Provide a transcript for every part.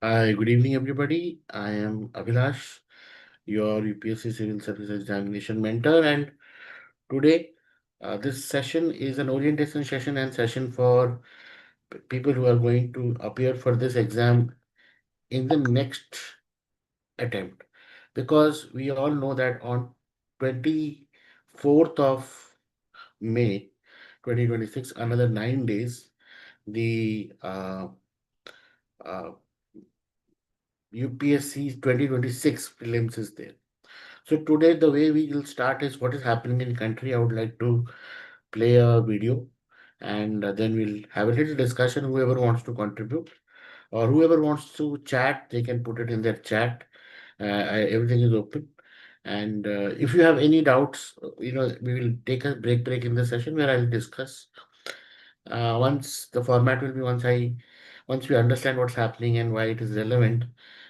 Hi, good evening, everybody. I am Abhilash, your UPSC Civil Services Examination mentor, and today this session is an orientation session and session for people who are going to appear for this exam in the next attempt. Because we all know that on 24th of May 2026, another 9 days, the uh, UPSC 2026 prelims is there. So today the way we will start is what is happening in country. I would like to play a video and then we'll have a little discussion. Whoever wants to contribute or whoever wants to chat, they can put it in their chat. Everything is open. And if you have any doubts, we will take a break in the session where I'll discuss. Once the format will be once we understand what's happening and why it is relevant,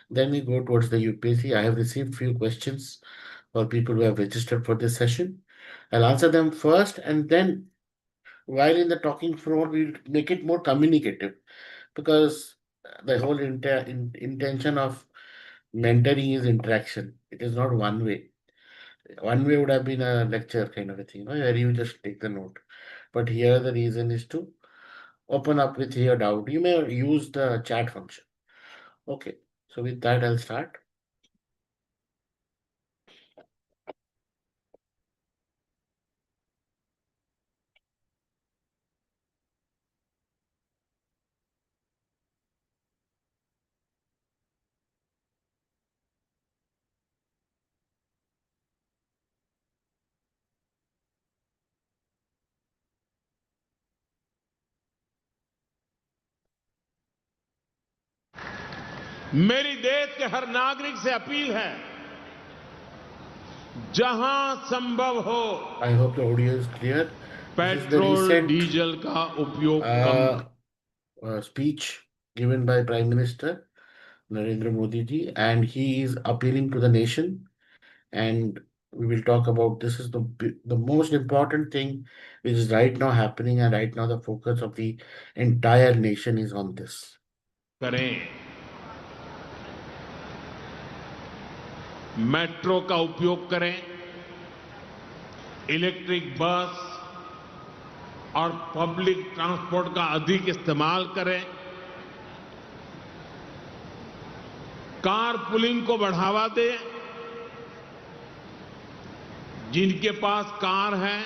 then we go towards the UPSC. I have received few questions for people who have registered for this session. I'll answer them first, and then while in the talking floor, we'll make it more communicative because the whole intention of mentoring is interaction. It is not one way. One way would have been a lecture kind of a thing, where you just take the note. But here the reason is to open up with your doubt. You may use the chat function. Okay. So with that, I'll start. मेरी देश के हर नागरिक से appeal है, जहां संभव हो I hope the audio is clear. This is the petrol recent diesel का उपयोग कम uh, speech given by Prime Minister Narendra Modi ji, and he is appealing to the nation. And we will talk about this is the most important thing which is right now happening, and right now the focus of the entire nation is on this. करें। Metro का उपयोग करें, electric bus और public transport का अधिक इस्तेमाल करें, car pulling को बढ़ावा दें। जिनके पास कार है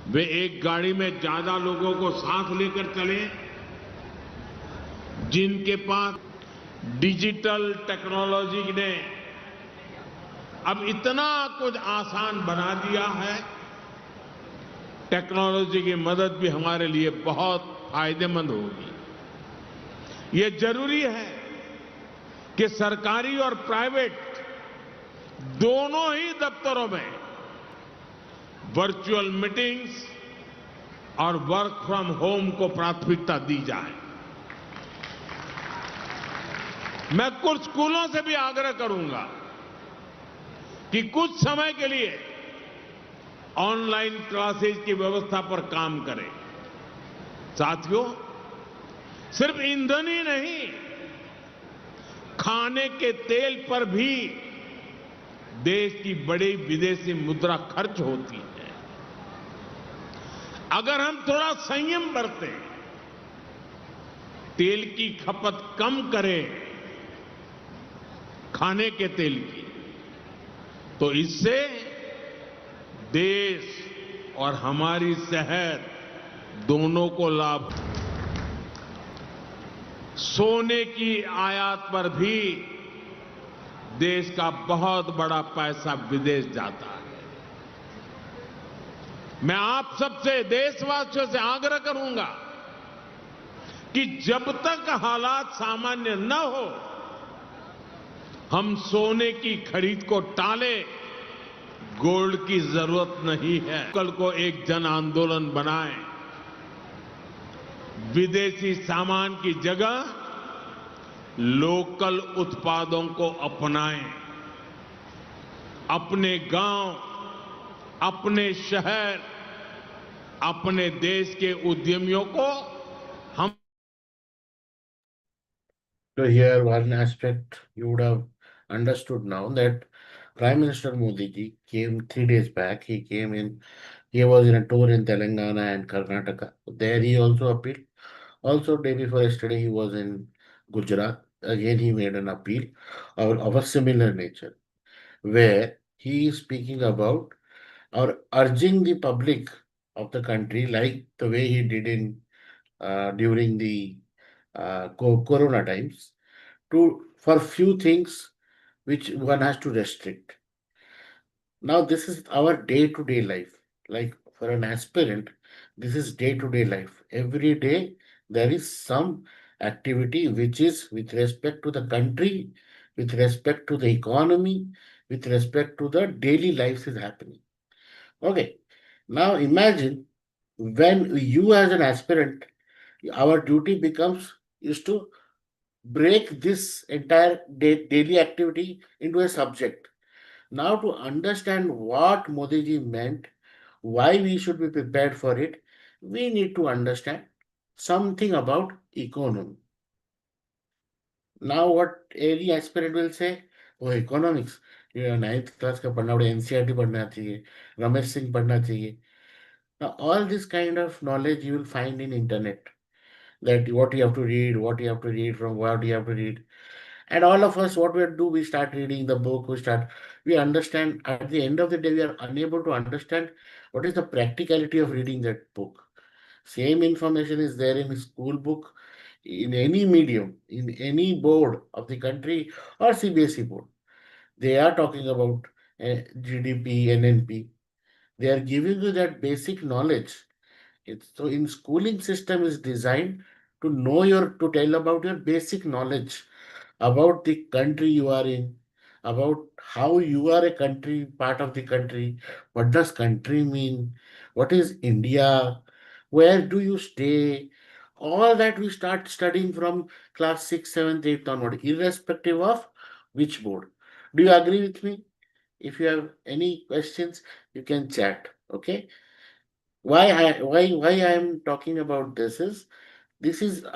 वे एक गाड़ी में ज्यादा लोगों को साथ लेकर चलें। जिनके पास डिजिटल टेक्नोलॉजी ने अब इतना कुछ आसान बना दिया है, टेक्नोलॉजी की मदद भी हमारे लिए बहुत फायदेमंद होगी। ये जरूरी है कि सरकारी और प्राइवेट दोनों ही दफ्तरों में वर्चुअल मीटिंग्स और वर्क फ्रॉम होम को प्राथमिकता दी जाए। मैं कुछ स्कूलों से भी आग्रह करूंगा कि कुछ समय के लिए ऑनलाइन क्लासेस की व्यवस्था पर काम करें। साथियों, सिर्फ ईंधन ही नहीं, खाने के तेल पर भी देश की बड़ी विदेशी मुद्रा खर्च होती है। अगर हम थोड़ा संयम बरतें, तेल की खपत कम करें, खाने के तेल की, तो इससे देश और हमारी सेहत दोनों को लाभ। सोने की आयात पर भी देश का बहुत बड़ा पैसा विदेश जाता है। मैं आप सबसे, देशवासियों से आग्रह करूंगा कि जब तक हालात सामान्य न हो, हम सोने की खरीद को टालें। गोल्ड की जरूरत नहीं है। कल को एक जन आंदोलन बनाएं। विदेशी सामान की जगह लोकल उत्पादों को अपनाएं। अपने गांव, अपने शहर, अपने देश के उद्यमियों को हम So here one aspect you would have understood now that Prime Minister Modi ji came 3 days back. He was in a tour in Telangana and Karnataka. There he also appealed. Also, day before yesterday, he was in Gujarat. Again, he made an appeal of a similar nature, where he is speaking about or urging the public of the country, like the way he did in during the Corona times, to for few things which one has to restrict. Now, this is our day to day life. Like for an aspirant, this is day to day life. Every day, there is some activity which is with respect to the country, with respect to the economy, with respect to the daily lives is happening. Okay. Now, imagine when you, as an aspirant, our duty becomes is to break this entire daily activity into a subject. Now, to understand what Modi ji meant, why we should be prepared for it, we need to understand something about economy. Now, what any aspirant will say, oh, economics, ये ninth class का पढ़ना पड़े NCERT पढ़ना चाहिए रमेश सिंह पढ़ना चाहिए. Now, all this kind of knowledge you will find in internet, that what you have to read, what you have to read, from what you have to read. And all of us, what we do, we start reading the book, we understand. At the end of the day, we are unable to understand what is the practicality of reading that book. Same information is there in a school book, in any medium, in any board of the country or CBSE board. They are talking about GDP, NNP. They are giving you that basic knowledge. So in schooling system is designed to know to tell about your basic knowledge about the country you are in, about how you are a country, part of the country, what does country mean, what is India, where do you stay, all that we start studying from class 6, 7th, 8th onward, irrespective of which board. Do you agree with me? If you have any questions, you can chat. Okay. Why I am talking about this is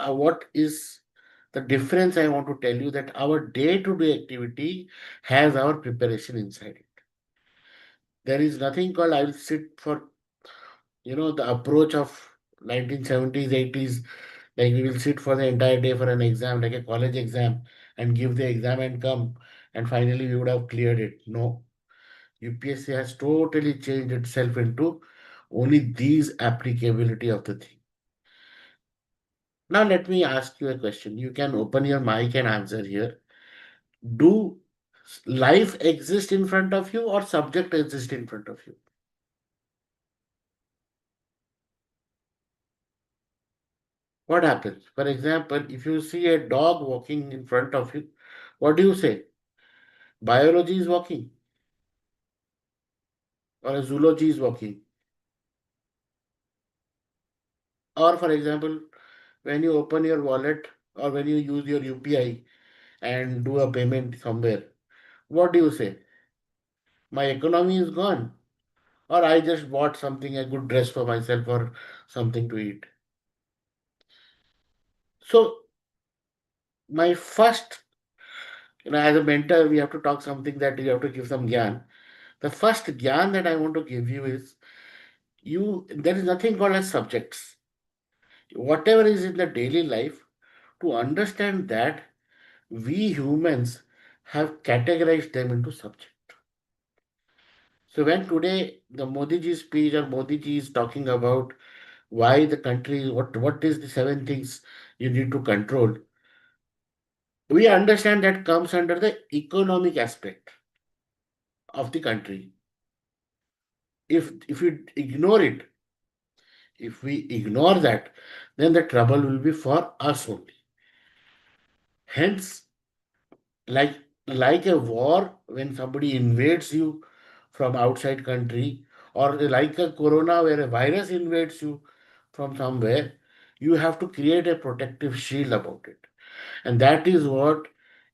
what is the difference. I want to tell you that our day-to-day activity has our preparation inside it. There is nothing called I'll sit for the approach of 1970s, 80s, like we will sit for the entire day for an exam, like a college exam, and give the exam and come, and finally we would have cleared it. No, UPSC has totally changed itself into only these applicability of the thing. Now, let me ask you a question. You can open your mic and answer here. Do life exist in front of you or subject exist in front of you? What happens? For example, if you see a dog walking in front of you, what do you say? Biology is walking or a zoology is walking. Or, for example, when you open your wallet or when you use your UPI and do a payment somewhere, what do you say? My economy is gone, or I just bought something, a good dress for myself or something to eat. So, my first, as a mentor, we have to talk something that you have to give some gyan. The first gyan that I want to give you is there is nothing called as subjects. Whatever is in the daily life, to understand that we humans have categorized them into subjects. So when today the Modi ji speech or Modi ji is talking about why the country, what is the seven things you need to control, we understand that comes under the economic aspect of the country. If we ignore it, if we ignore that, then the trouble will be for us only. Hence, like like a war, when somebody invades you from outside country, or like a corona where a virus invades you from somewhere, you have to create a protective shield about it. And that is what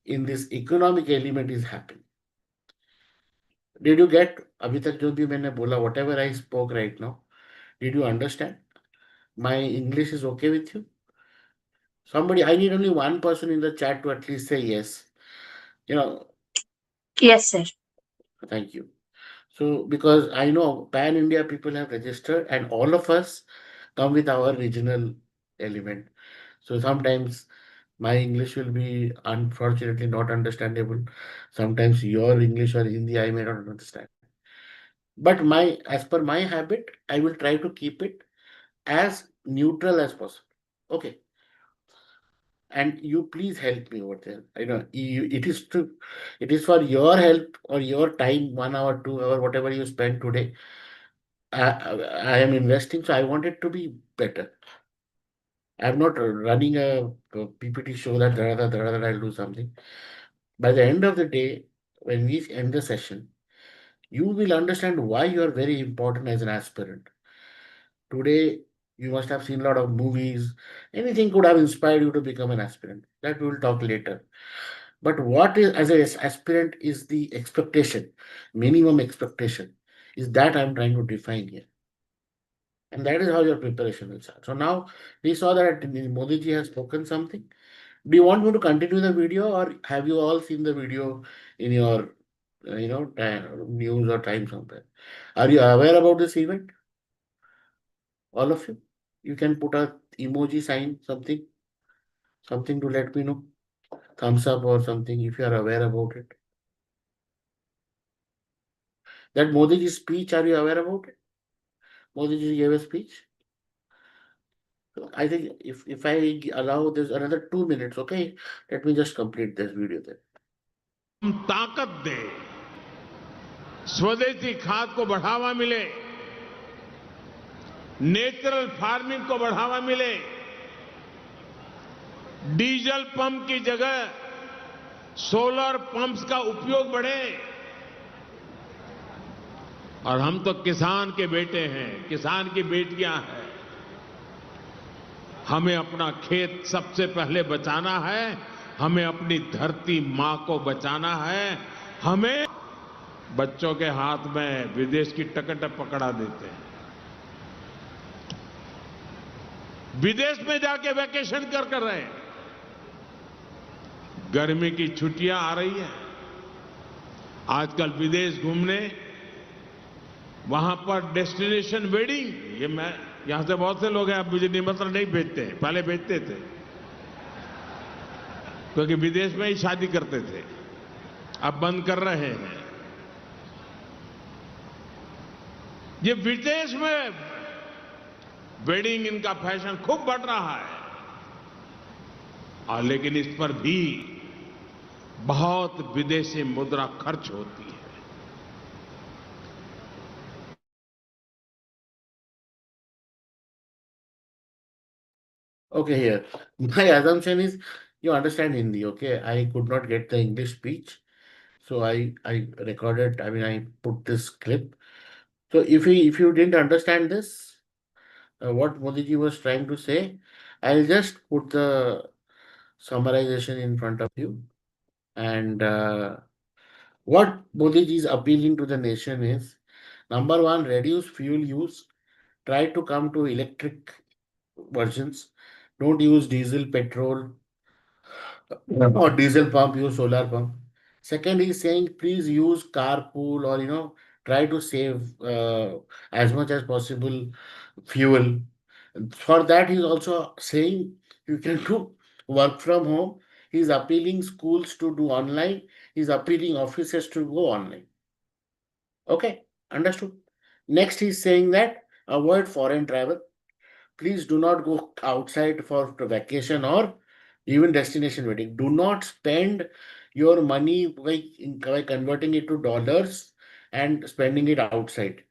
in this economic element is happening. Did you get अभी तक जो भी मैंने बोला, whatever I spoke right now, did you understand? My English is okay with you? Somebody, I need only one person in the chat to at least say yes. You know, Yes, sir. thank you. So, because I know pan India people have registered, and all of us come with our regional element. So, sometimes my English will be unfortunately not understandable. Sometimes your English or Hindi I may not understand. But as per my habit, I will try to keep it as neutral as possible. Okay. And you please help me over there. I know it is for your help or your time, 1 hour, 2 hour, whatever you spend today. I am investing, so I want it to be better. I'm not running a PPT show that I'll do something. By the end of the day, when we end the session, you will understand why you are very important as an aspirant. Today, you must have seen a lot of movies. Anything could have inspired you to become an aspirant. That we will talk later. But what is, as an aspirant, is the expectation, minimum expectation, is that I'm trying to define here. And that is how your preparation will start. So now we saw that Modi ji has spoken something. Do you want me to continue the video, or have you all seen the video in your, news or time somewhere? Are you aware about this event? All of you? You can put a emoji sign, something to let me know. Thumbs up or something if you are aware about it. That Modi ji's speech, are you aware about it? Modi ji gave a speech. So I think if I allow this another 2 minutes, okay, let me just complete this video then. हम ताकत दे, स्वदेशी खाद को बढ़ावा मिले, natural farming को बढ़ावा मिले, डीजल पंप की जगह सोलर पंप्स का उपयोग बढ़े। और हम तो किसान के बेटे हैं, किसान की बेटियां हैं। हमें अपना खेत सबसे पहले बचाना है, हमें अपनी धरती मां को बचाना है। हमें बच्चों के हाथ में विदेश की टिकट पकड़ा देते हैं, विदेश में जाके वैकेशन कर रहे हैं। गर्मी की छुट्टियां आ रही हैं, आजकल विदेश घूमने, वहां पर डेस्टिनेशन वेडिंग, ये मैं यहां से बहुत से लोग हैं, अब मुझे निमंत्रण नहीं भेजते, पहले भेजते थे क्योंकि विदेश में ही शादी करते थे, अब बंद कर रहे हैं। ये विदेश में वेडिंग, इनका फैशन खूब बढ़ रहा है। और लेकिन इस पर भी बहुत विदेशी मुद्रा खर्च होती है। Okay, here. My assumption is you understand Hindi, okay? I could not get the English speech. So I recorded, I mean, I put this clip. So if you didn't understand this, what Modi ji was trying to say, I'll just put the summarization in front of you. And what Modi ji is appealing to the nation is, number one, reduce fuel use. Try to come to electric versions. Don't use diesel, petrol, or diesel pump, use solar pump. Second is saying please use carpool, or try to save as much as possible fuel. For that he's also saying you can do work from home. He's appealing schools to do online. He's appealing offices to go online. Okay, understood. Next he's saying that avoid foreign travel. Please do not go outside for vacation or even destination wedding. Do not spend your money by converting it to dollars and spending it outside.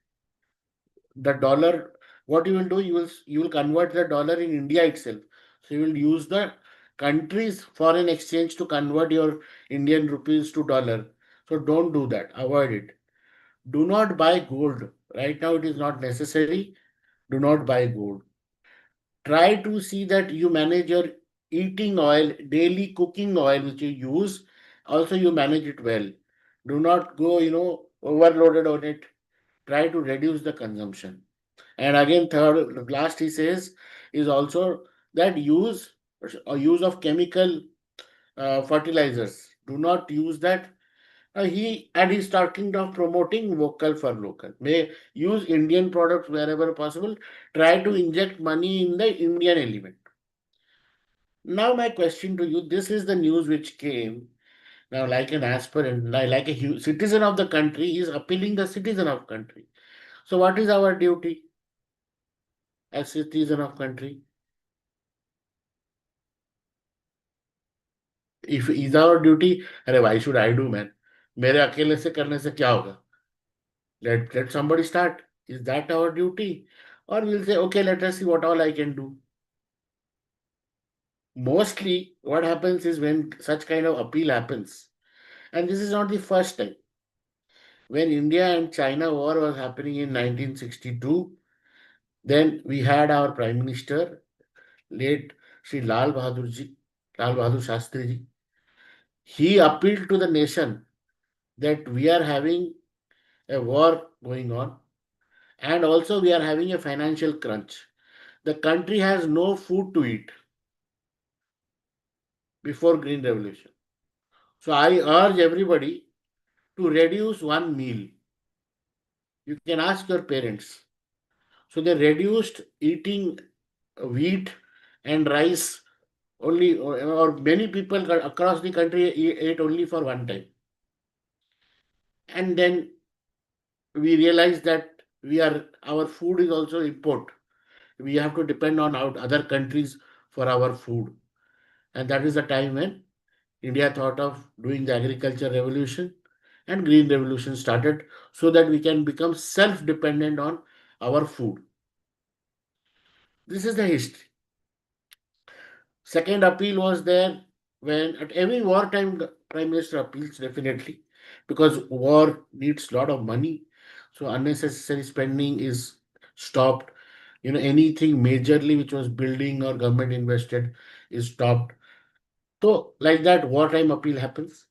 The dollar, what you will do, you will convert the dollar in India itself. So you will use the country's foreign exchange to convert your Indian rupees to dollar. So don't do that. Avoid it. Do not buy gold. Right now it is not necessary. Do not buy gold. Try to see that you manage your eating oil, daily cooking oil which you use, also you manage it well. Do not go, overloaded on it. Try to reduce the consumption. And again, third, last he says is also that use or use of chemical fertilizers. Do not use that. He's talking of promoting vocal for local. May use Indian products wherever possible. Try to inject money in the Indian element. Now my question to you: this is the news which came now, like an aspirant, like a citizen of the country, he is appealing the citizen of country. So what is our duty as citizen of country? If is our duty, अरे why should I do man? मेरे अकेले से करने से क्या होगा? Let somebody start. Is that our duty? Or we'll say, okay, let us see what all I can do. Mostly, what happens is when such kind of appeal happens, and this is not the first time. When India and China war was happening in 1962, then we had our Prime Minister, late Sri Lal Bahadur Shastri ji. He appealed to the nation that we are having a war going on and also we are having a financial crunch. The country has no food to eat before Green Revolution. So I urge everybody to reduce one meal. You can ask your parents. So they reduced eating wheat and rice only, or many people across the country ate only for one time. And then we realized that our food is also import. We have to depend on other countries for our food. And that is the time when India thought of doing the agriculture revolution and green revolution started so that we can become self-dependent on our food. This is the history. Second appeal was there when at every wartime the prime minister appeals definitely because war needs a lot of money. So unnecessary spending is stopped. Anything majorly which was building or government invested is stopped. So like that wartime appeal happens.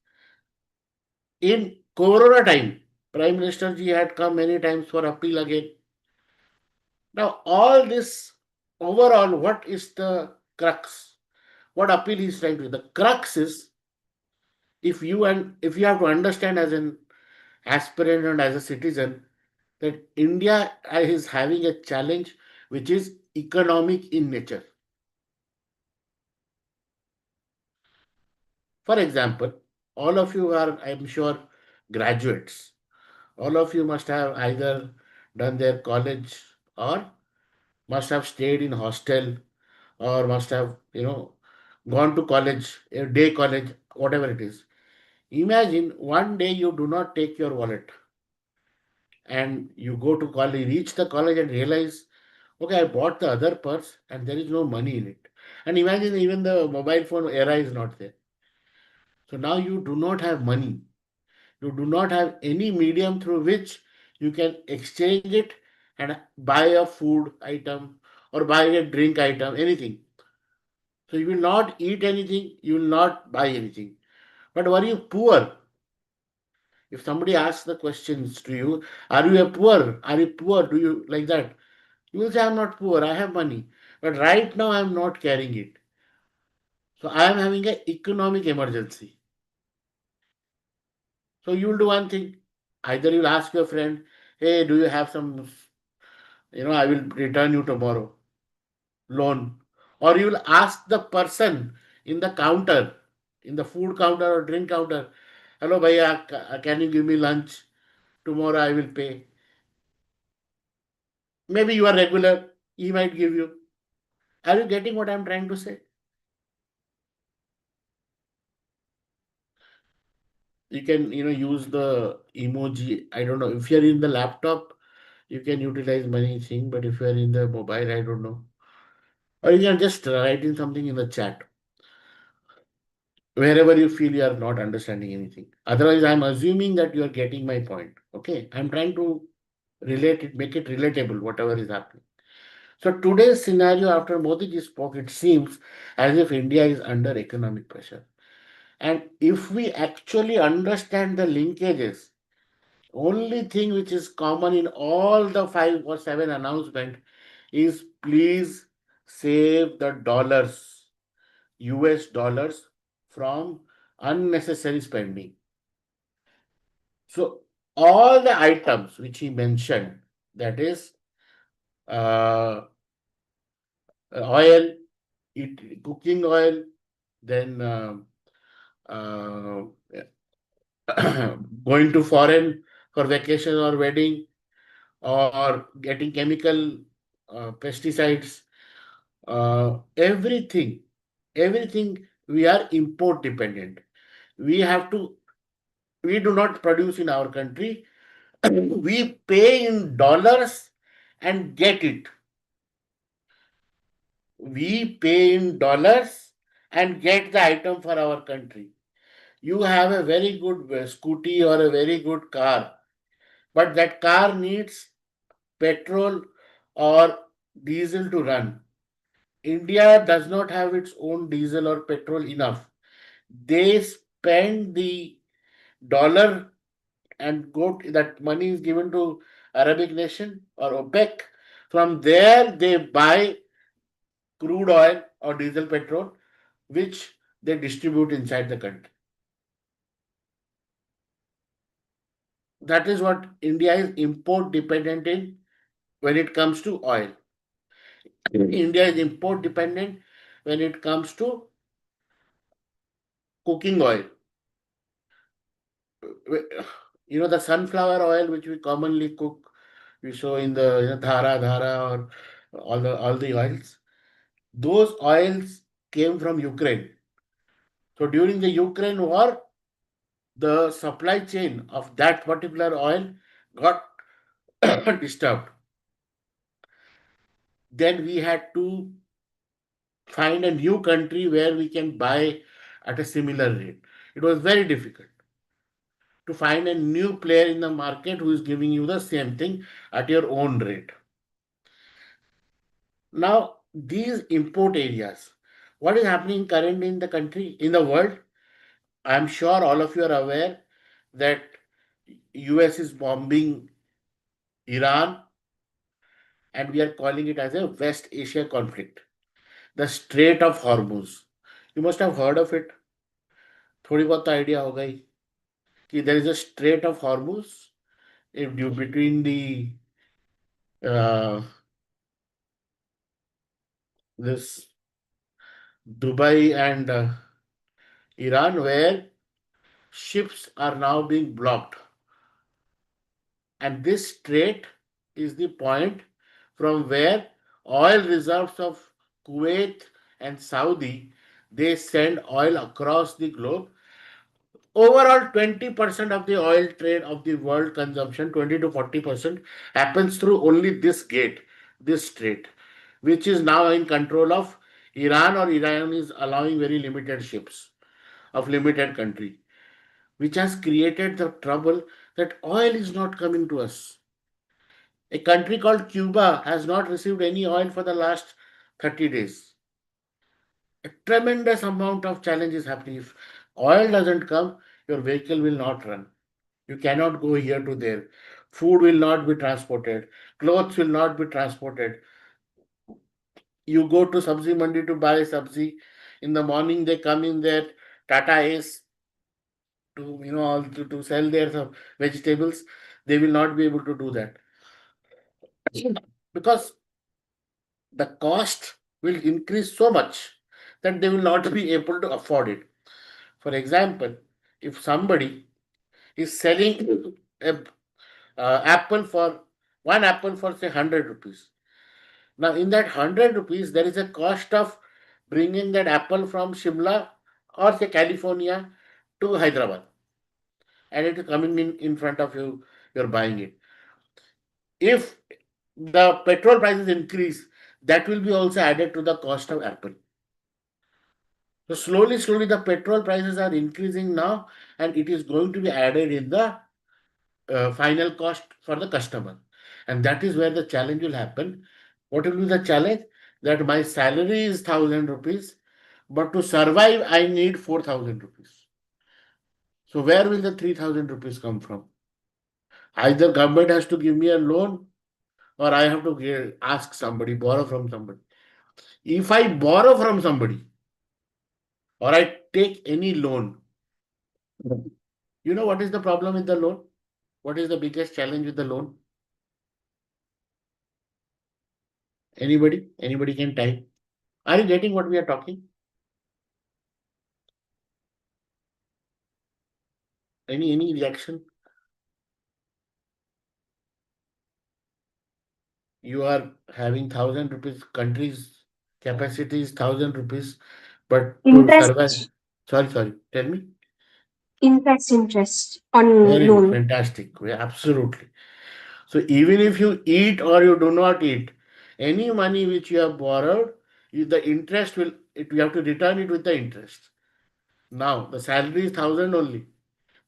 In Corona time, Prime Minister ji had come many times for appeal again. Now all this overall, what is the crux? What appeal is trying to do? The crux is if you have to understand as an aspirant and as a citizen that India is having a challenge which is economic in nature. For example, all of you are, I'm sure, graduates. All of you must have either done their college or must have stayed in hostel or must have, gone to college, a day college, whatever it is. Imagine one day you do not take your wallet and you go to college, reach the college and realize, okay, I bought the other purse and there is no money in it. And imagine even the mobile phone era is not there. So now you do not have money. You do not have any medium through which you can exchange it and buy a food item or buy a drink item, anything. So you will not eat anything, you will not buy anything. But were you poor? If somebody asks the questions to you, are you a poor? Are you poor? Do you like that? You will say, I'm not poor, I have money. But right now I'm not carrying it. So I am having an economic emergency. So you will do one thing. Either you'll ask your friend, hey, do you have some, I will return you tomorrow, loan. Or you will ask the person in the counter, in the food counter or drink counter, hello, bhaiya, can you give me lunch? Tomorrow I will pay. Maybe you are regular, he might give you. Are you getting what I'm trying to say? You can, use the emoji. I don't know. If you're in the laptop, you can utilize many things, but if you're in the mobile, I don't know. Or you can just write in something in the chat wherever you feel you are not understanding anything. Otherwise, I'm assuming that you are getting my point. Okay. I'm trying to relate it, make it relatable, whatever is happening. So today's scenario after Modi ji spoke, it seems as if India is under economic pressure. And if we actually understand the linkages, only thing which is common in all the 5 or 7 announcement is please save the dollars. US dollars from unnecessary spending. So all the items which he mentioned, that is uh, oil, cooking oil, then uh, going to foreign for vacation or wedding, or getting chemical pesticides, everything we are import dependent. We have to, we do not produce in our country. We pay in dollars and get it. We pay in dollars and get the item for our country. You have a very good scooty or a very good car, but that car needs petrol or diesel to run. India does not have its own diesel or petrol enough. They spend the dollar and that money is given to Arabic nation or OPEC. From there, they buy crude oil or diesel petrol, which they distribute inside the country. That is what India is import dependent in when it comes to oil. India is import dependent when it comes to cooking oil. The sunflower oil which we commonly cook, we show in the dhara or all the oils. Those oils came from Ukraine. So during the Ukraine war, the supply chain of that particular oil got disturbed. Then we had to find a new country where we can buy at a similar rate. It was very difficult to find a new player in the market who is giving you the same thing at your own rate. Now, these import areas, what is happening currently in the country, in the world? I'm sure all of you are aware that US is bombing Iran, and we are calling it as a West Asia conflict. The Strait of Hormuz. You must have heard of it. थोड़ी बहुत तो idea होगा ही कि there is a Strait of Hormuz between the uh, this Dubai and Iran, where ships are now being blocked. And this strait is the point from where oil reserves of Kuwait and Saudi, they send oil across the globe. Overall, 20% of the oil trade of the world consumption, 20 to 40%, happens through only this gate, this strait, which is now in control of Iran, or Iran is allowing very limited ships of limited country, which has created the trouble that oil is not coming to us. A country called Cuba has not received any oil for the last 30 days. A tremendous amount of challenge is happening. If oil doesn't come, your vehicle will not run. You cannot go here to there. Food will not be transported. Clothes will not be transported. You go to Sabzi Mandi to buy Sabzi. In the morning, they come in their Tata Ace to, to sell their vegetables. They will not be able to do that because the cost will increase so much that they will not be able to afford it. For example, if somebody is selling a apple for one apple for say 100 rupees. Now, in that 100 rupees, there is a cost of bringing that apple from Shimla or say California to Hyderabad, and it is coming in front of you, you're buying it. If the petrol prices increase, that will be also added to the cost of apple. So slowly, the petrol prices are increasing now, and it is going to be added in the final cost for the customer. And that is where the challenge will happen. What will be the challenge? That my salary is 1,000 rupees, but to survive, I need 4,000 rupees. So where will the 3,000 rupees come from? Either government has to give me a loan, or I have to ask somebody, borrow from somebody. If I borrow from somebody, or I take any loan. You know what is the problem with the loan? What is the biggest challenge with the loan? Anybody? Anybody can type. Are you getting what we are talking? Any reaction? You are having 1,000 rupees, country's capacity is 1,000 rupees, but to survive. Interest, Sorry, tell me. interest on Very good, loan. fantastic. Yeah, absolutely. So even if you eat or you do not eat, any money which you have borrowed, the interest will you have to return it with the interest. Now the salary is 1,000 only.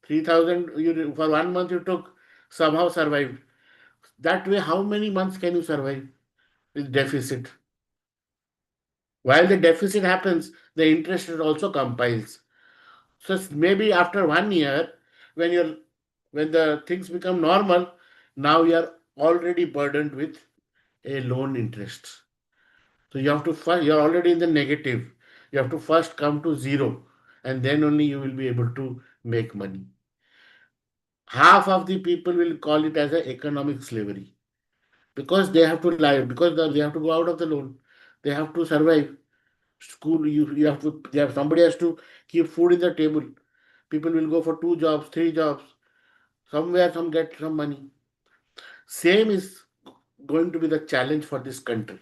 3,000 you for 1 month you took, somehow survived. That way, how many months can you survive with deficit? While the deficit happens, the interest rate also compiles. So maybe after 1 year, when you're when the things become normal, now you are already burdened with a loan interest. So you have to first, you're already in the negative. You have to first come to zero, and then only you will be able to make money. Half of the people will call it as an economic slavery because they have to lie, because they have to go out of the loan. They have to survive. School, you have to, they have, somebody has to keep food in the table. People will go for 2 jobs, 3 jobs. Somewhere, some get some money. Same is going to be the challenge for this country.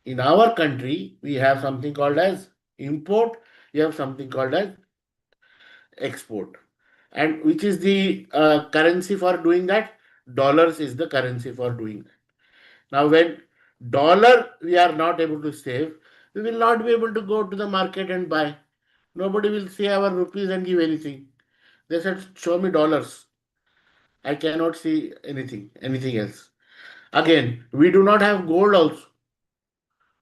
In our country, we have something called as import, we have something called as export. And which is the currency for doing that? Dollars is the currency for doing that. Now, when dollar we are not able to save, we will not be able to go to the market and buy. Nobody will see our rupees and give anything. They said, show me dollars. I cannot see anything else. Again, we do not have gold also.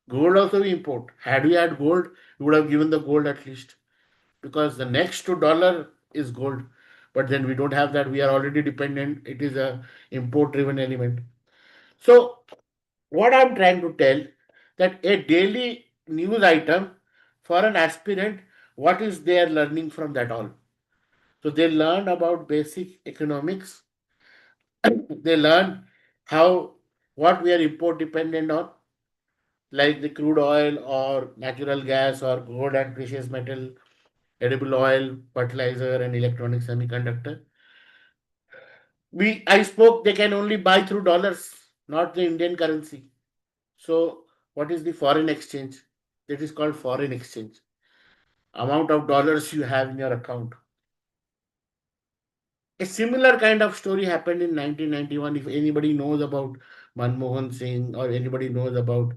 Gold also we import. Had we had gold, we would have given the gold at least. Because the next to dollar is gold. But then we don't have that. We are already dependent. It is a import driven element. So what I'm trying to tell, that a daily news item for an aspirant, what is their learning from that all? So they learn about basic economics. They learn how what we are import dependent on, like the crude oil or natural gas or gold and precious metal, edible oil, fertilizer, and electronic semiconductor. I spoke they can only buy through dollars, not the Indian currency. So what is the foreign exchange? That is called foreign exchange. Amount of dollars you have in your account. A similar kind of story happened in 1991. If anybody knows about Manmohan Singh or anybody knows about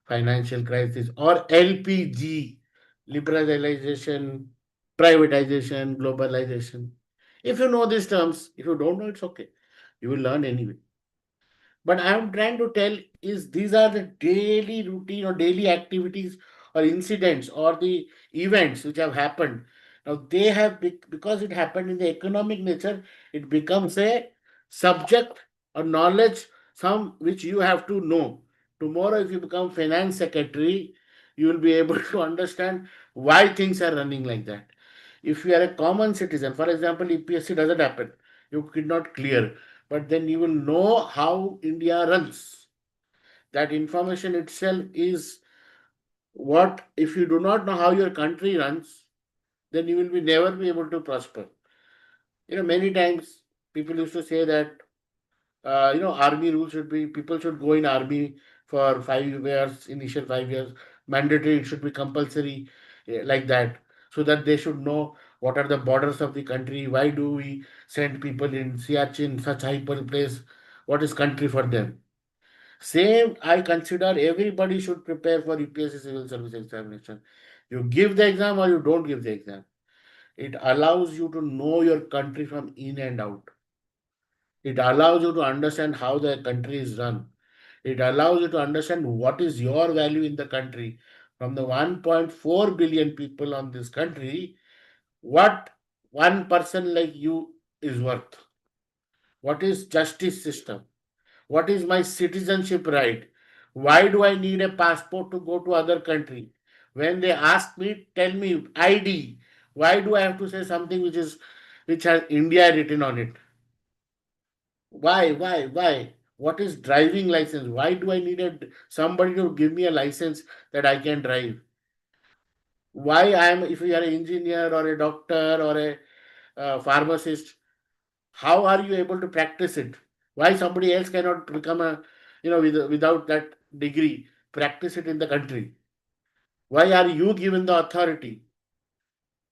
financial crisis or LPG, liberalization, privatization, globalization. If you know these terms, if you don't know, it's okay. You will learn anyway. But I am trying to tell is these are the daily routine or daily activities or incidents or the events which have happened. Now they have because it happened in the economic nature, it becomes a subject or knowledge, some which you have to know. Tomorrow, if you become finance secretary, you will be able to understand why things are running like that. If you are a common citizen, for example, UPSC doesn't happen, you could not clear, but then you will know how India runs. That information itself is what, if you do not know how your country runs, then you will be never be able to prosper. Many times people used to say that, army rules should be, people should go in army for 5 years, initial 5 years, mandatory, it should be compulsory, like that, so that they should know what are the borders of the country, why do we send people in Siachen, such high place, what is country for them. Same, I consider everybody should prepare for UPSC Civil Service Examination. You give the exam or you don't give the exam. It allows you to know your country from in and out. It allows you to understand how the country is run. It allows you to understand what is your value in the country. From the 1.4 billion people on this country, what one person like you is worth. What is justice system? What is my citizenship right? Why do I need a passport to go to other country? When they ask me, tell me ID. Why do I have to say something which has India written on it? Why? What is driving license? Why do I need somebody to give me a license that I can drive? Why I am, if you are an engineer or a doctor or a pharmacist, how are you able to practice it? Why somebody else cannot become a, without that degree, practice it in the country? Why are you given the authority?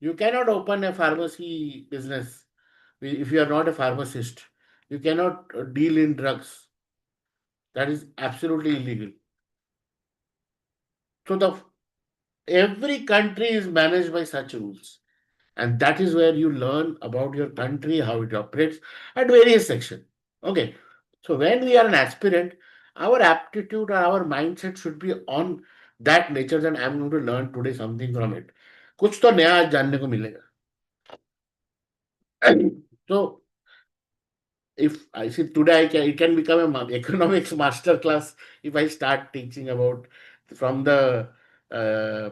You cannot open a pharmacy business if you are not a pharmacist. You cannot deal in drugs. That is absolutely illegal. So the every country is managed by such rules. And that is where you learn about your country, how it operates at various sections. Okay. So when we are an aspirant, our aptitude or our mindset should be on that nature that I'm going to learn today something from it. कुछ तो नया आज जानने को मिलेगा. So if I see today, it can become a economics master class if I start teaching about from the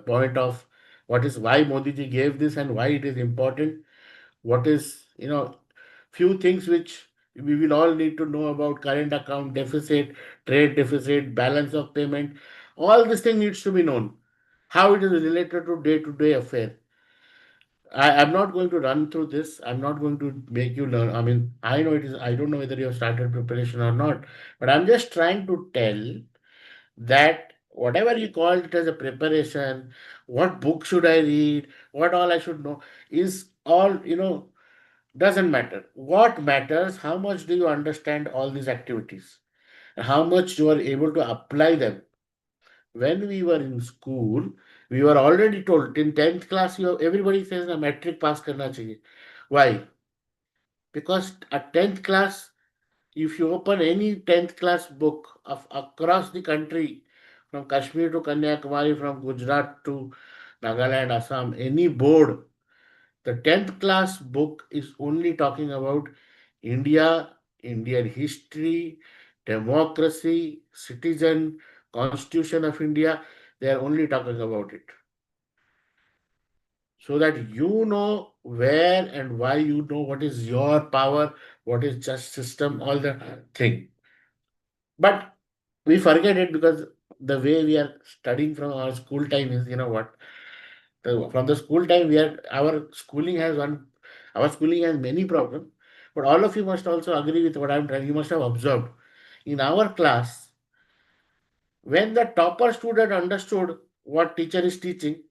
point of what is why Modi ji gave this and why it is important. What is, few things which we will all need to know about: current account deficit, trade deficit, balance of payment. All this thing needs to be known. How it is related to day affair. I'm not going to run through this. I'm not going to make you learn. I mean, I know it is, I don't know whether you have started preparation or not, but I'm just trying to tell that whatever you call it as a preparation, what book should I read, what all I should know, is all, doesn't matter. What matters, how much do you understand all these activities? How much you are able to apply them? When we were in school, we were already told in 10th class, everybody says na metric pass karna chahiye. Why? Because at 10th class, if you open any 10th class book of across the country, from Kashmir to Kanyakumari, from Gujarat to Nagaland, Assam, any board, the 10th class book is only talking about India, Indian history, democracy, citizen, constitution of India. They are only talking about it. So that you know where and why, you know what is your power, what is just system, all the thing. But we forget it because the way we are studying from our school time is, what? From the school time, our schooling has many problems. But all of you must also agree with what I'm trying. You must have observed in our class, when the topper student understood what teacher is teaching,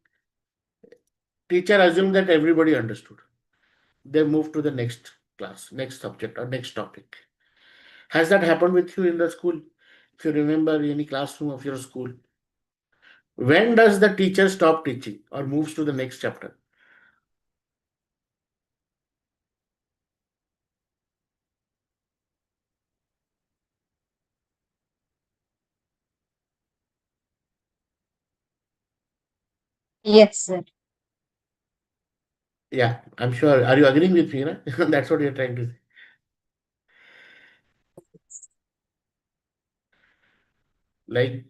teacher assumed that everybody understood. They move to the next class, next subject, or next topic. Has that happened with you in the school? If you remember any classroom of your school, when does the teacher stop teaching or moves to the next chapter? Yes, sir. Yeah, I'm sure. Are you agreeing with me? Na? That's what you're trying to say. Like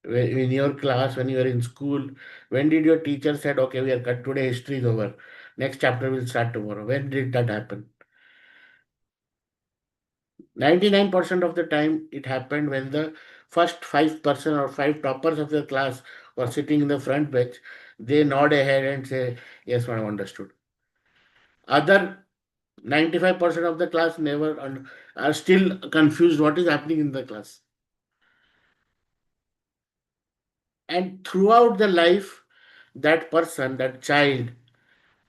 in your class, when you were in school, when did your teacher said, okay, we are cut today, history is over. Next chapter will start tomorrow. When did that happen? 99% of the time it happened when the first 5% or five toppers of the class were sitting in the front bench. They nod ahead and say, yes, madam, understood. Other 95% of the class never are still confused what is happening in the class. And throughout the life, that person, that child,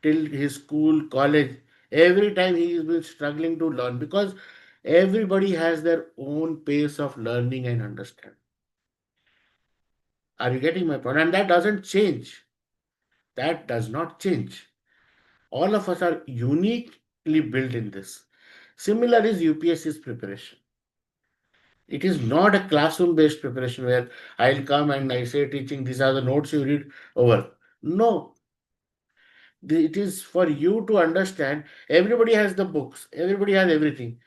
till his school, college, every time he has been struggling to learn because everybody has their own pace of learning and understanding. Are you getting my point? And that doesn't change. That does not change. All of us are uniquely built in this. Similar is UPSC's preparation. It is not a classroom based preparation where I'll come and I say, teaching, these are the notes you read over. No, it is for you to understand. Everybody has the books, everybody has everything.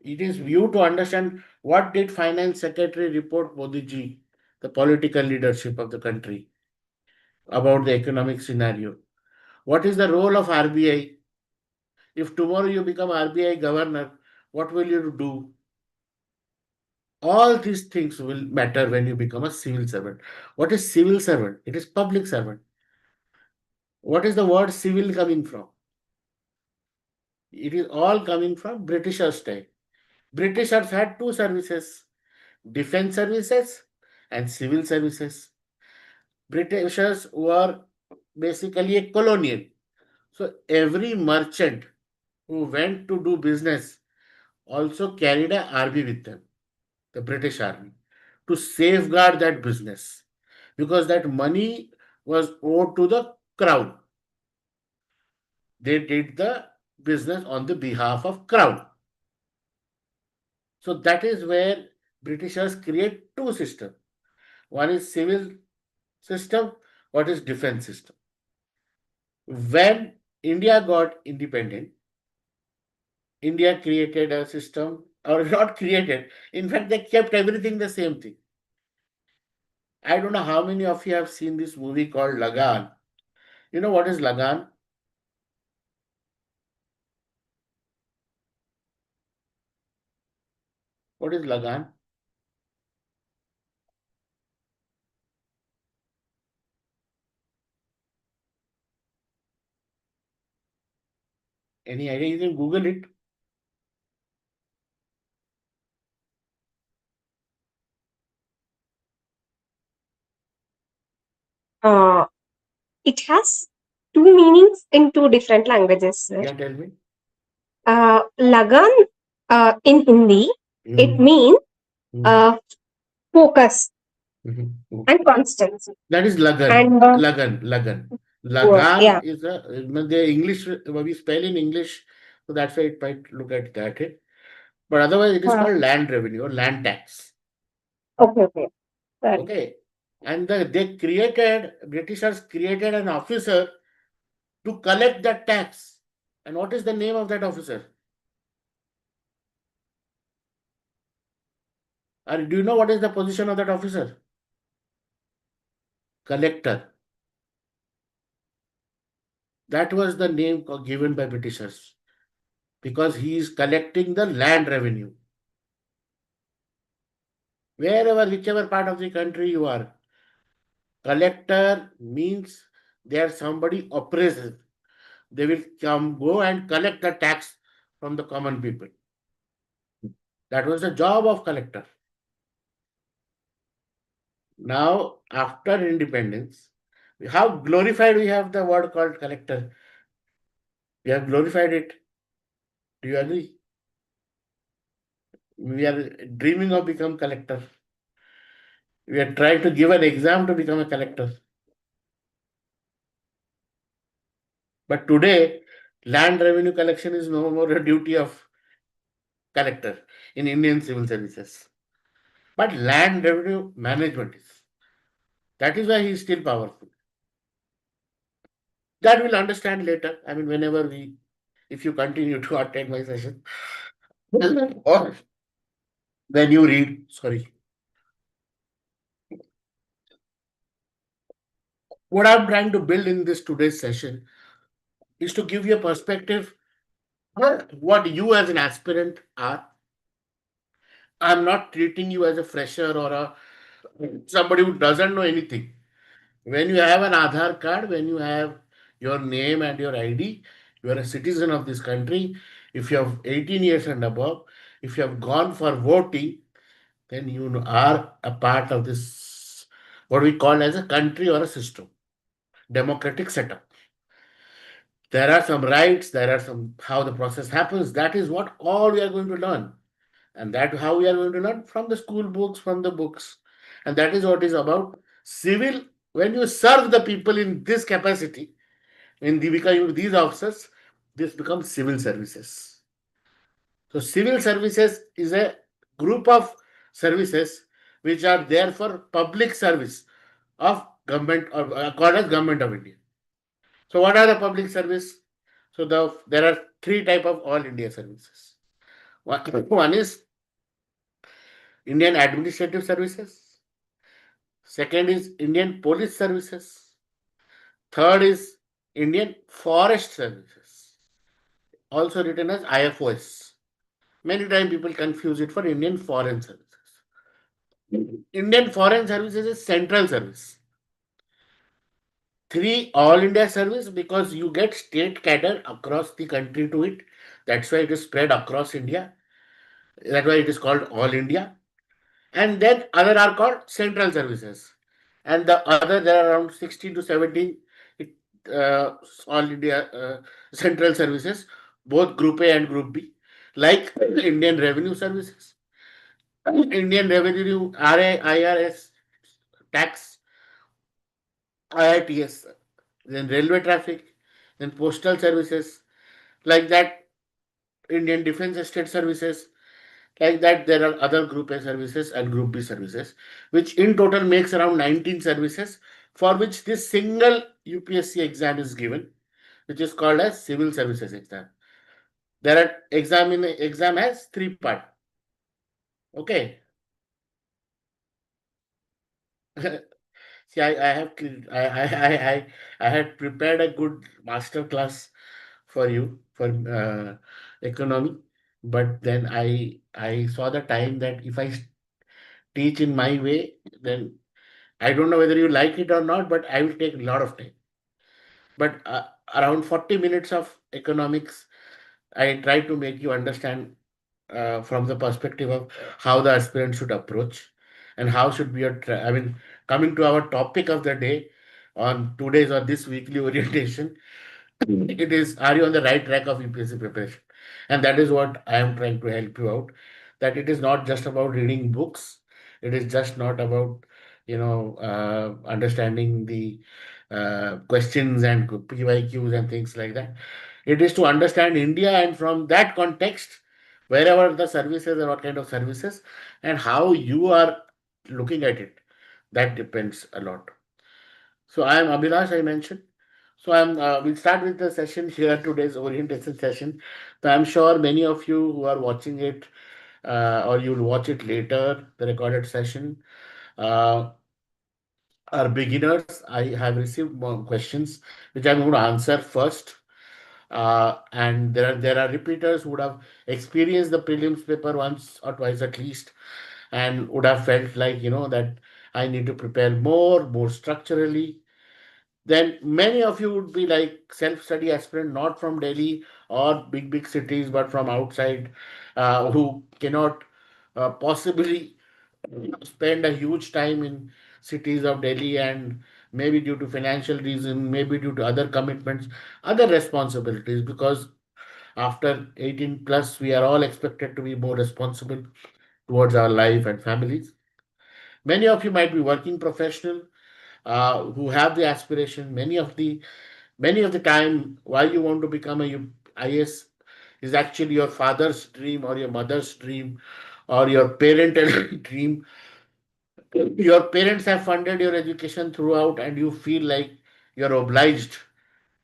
It is you to understand what did Finance Secretary report Modi ji, the political leadership of the country. about the economic scenario. What is the role of RBI? If tomorrow you become RBI governor, what will you do? All these things will matter when you become a civil servant. What is civil servant? It is public servant. What is the word civil coming from? It is all coming from Britishers' time. Britishers had two services, defense services and civil services. Britishers were basically a colonial. So every merchant who went to do business also carried a army with them, the British Army, to safeguard that business because that money was owed to the crown. They did the business on the behalf of crown. So that is where Britishers create two systems. One is civil system, what is defense system. When India got independent, India created a system, or not created. In fact, they kept everything the same thing. I don't know how many of you have seen this movie called Lagan. You know what is Lagan? What is Lagan? Any idea? You can Google it. Uh, it has two meanings in two different languages, sir. Yeah, tell me. Lagan in Hindi, it Mhm, means mhm, uh, focus mhm. and constancy. That is Lagan. And Lagan. yeah, Lagan is the English, we spell in English, so that's why it might look at that. But otherwise, it is uh, called land revenue or land tax. okay, okay, sorry. Okay. And Britishers created an officer to collect that tax. And what is the name of that officer? And do you know what is the position of that officer? Collector. That was the name given by Britishers because he is collecting the land revenue. Wherever, whichever part of the country you are, collector means they are somebody oppressive. They will go and collect the tax from the common people. That was the job of collector. Now, after independence, how glorified we have the word called collector. We have glorified it. Do you agree? We are dreaming of become collector. We are trying to give an exam to become a collector. But today, land revenue collection is no more a duty of collector in Indian civil services. But land revenue management is. That is why he is still powerful. That we'll understand later. I mean, if you continue to attend my session, or when you read, sorry, what I'm trying to build in this today's session is to give you a perspective what you as an aspirant are. I'm not treating you as a fresher or somebody who doesn't know anything. When you have an Aadhaar card, when you have your name and your ID, you are a citizen of this country. If you have 18 years and above, if you have gone for voting, then you are a part of this, what we call as a country or a system, democratic setup. There are some rights, there are some how the process happens. That is what all we are going to learn. And that how we are going to learn from the school books, from the books. And that is what is about civil. When you serve the people in this capacity, when they become these officers, this becomes civil services. So civil services is a group of services which are there for public service of government or called as government of India. So what are the public service? So there are three type of all India services. One is Indian Administrative Services. Second is Indian Police Services. Third is Indian Forest Services, also written as IFOS. Many times people confuse it for Indian Foreign Services. Indian Foreign Services is central service. Three, All India Service, because you get state cadre across the country to it. That's why it is spread across India. That's why it is called All India. And then other are called central services. And the other, there are around 16 to 17 uh, All India central services, both Group A and Group B, like Indian Revenue Services, Indian Revenue, RA, IRS, tax, IITS, then railway traffic, then postal services, like that, Indian Defence Estate Services, like that, there are other Group A services and Group B services, which in total makes around 19 services for which this single UPSC exam is given, which is called as Civil Services exam. There are exam has three part. Okay. See, I had prepared a good master class for you for economy, but then I saw the time that if I teach in my way, then I don't know whether you like it or not, but I will take a lot of time. But around 40 minutes of economics, I try to make you understand from the perspective of how the aspirant should approach and how should be I mean, coming to our topic of the day on today's or this weekly orientation, it is, are you on the right track of UPSC preparation? And that is what I am trying to help you out. That it is not just about reading books. It is just not about, understanding the questions and PYQs and things like that. It is to understand India, and from that context, wherever the services or what kind of services and how you are looking at it, that depends a lot. So I am Abhilash, I mentioned. So we'll start with the session here, today's orientation session. So I'm sure many of you who are watching it or you'll watch it later, the recorded session, uh, are beginners. I have received more questions which I'm going to answer first. And there are repeaters who would have experienced the prelims paper once or twice at least, and would have felt like that I need to prepare more structurally. Then many of you would be like self-study aspirant, not from Delhi or big cities, but from outside, who cannot possibly spend a huge time in cities of Delhi, and maybe due to financial reason, maybe due to other commitments, other responsibilities, because after 18 plus, we are all expected to be more responsible towards our life and families. Many of you might be working professional who have the aspiration. Many of the time, why you want to become a IAS is actually your father's dream or your mother's dream or your parental dream. Your parents have funded your education throughout, and you feel like you're obliged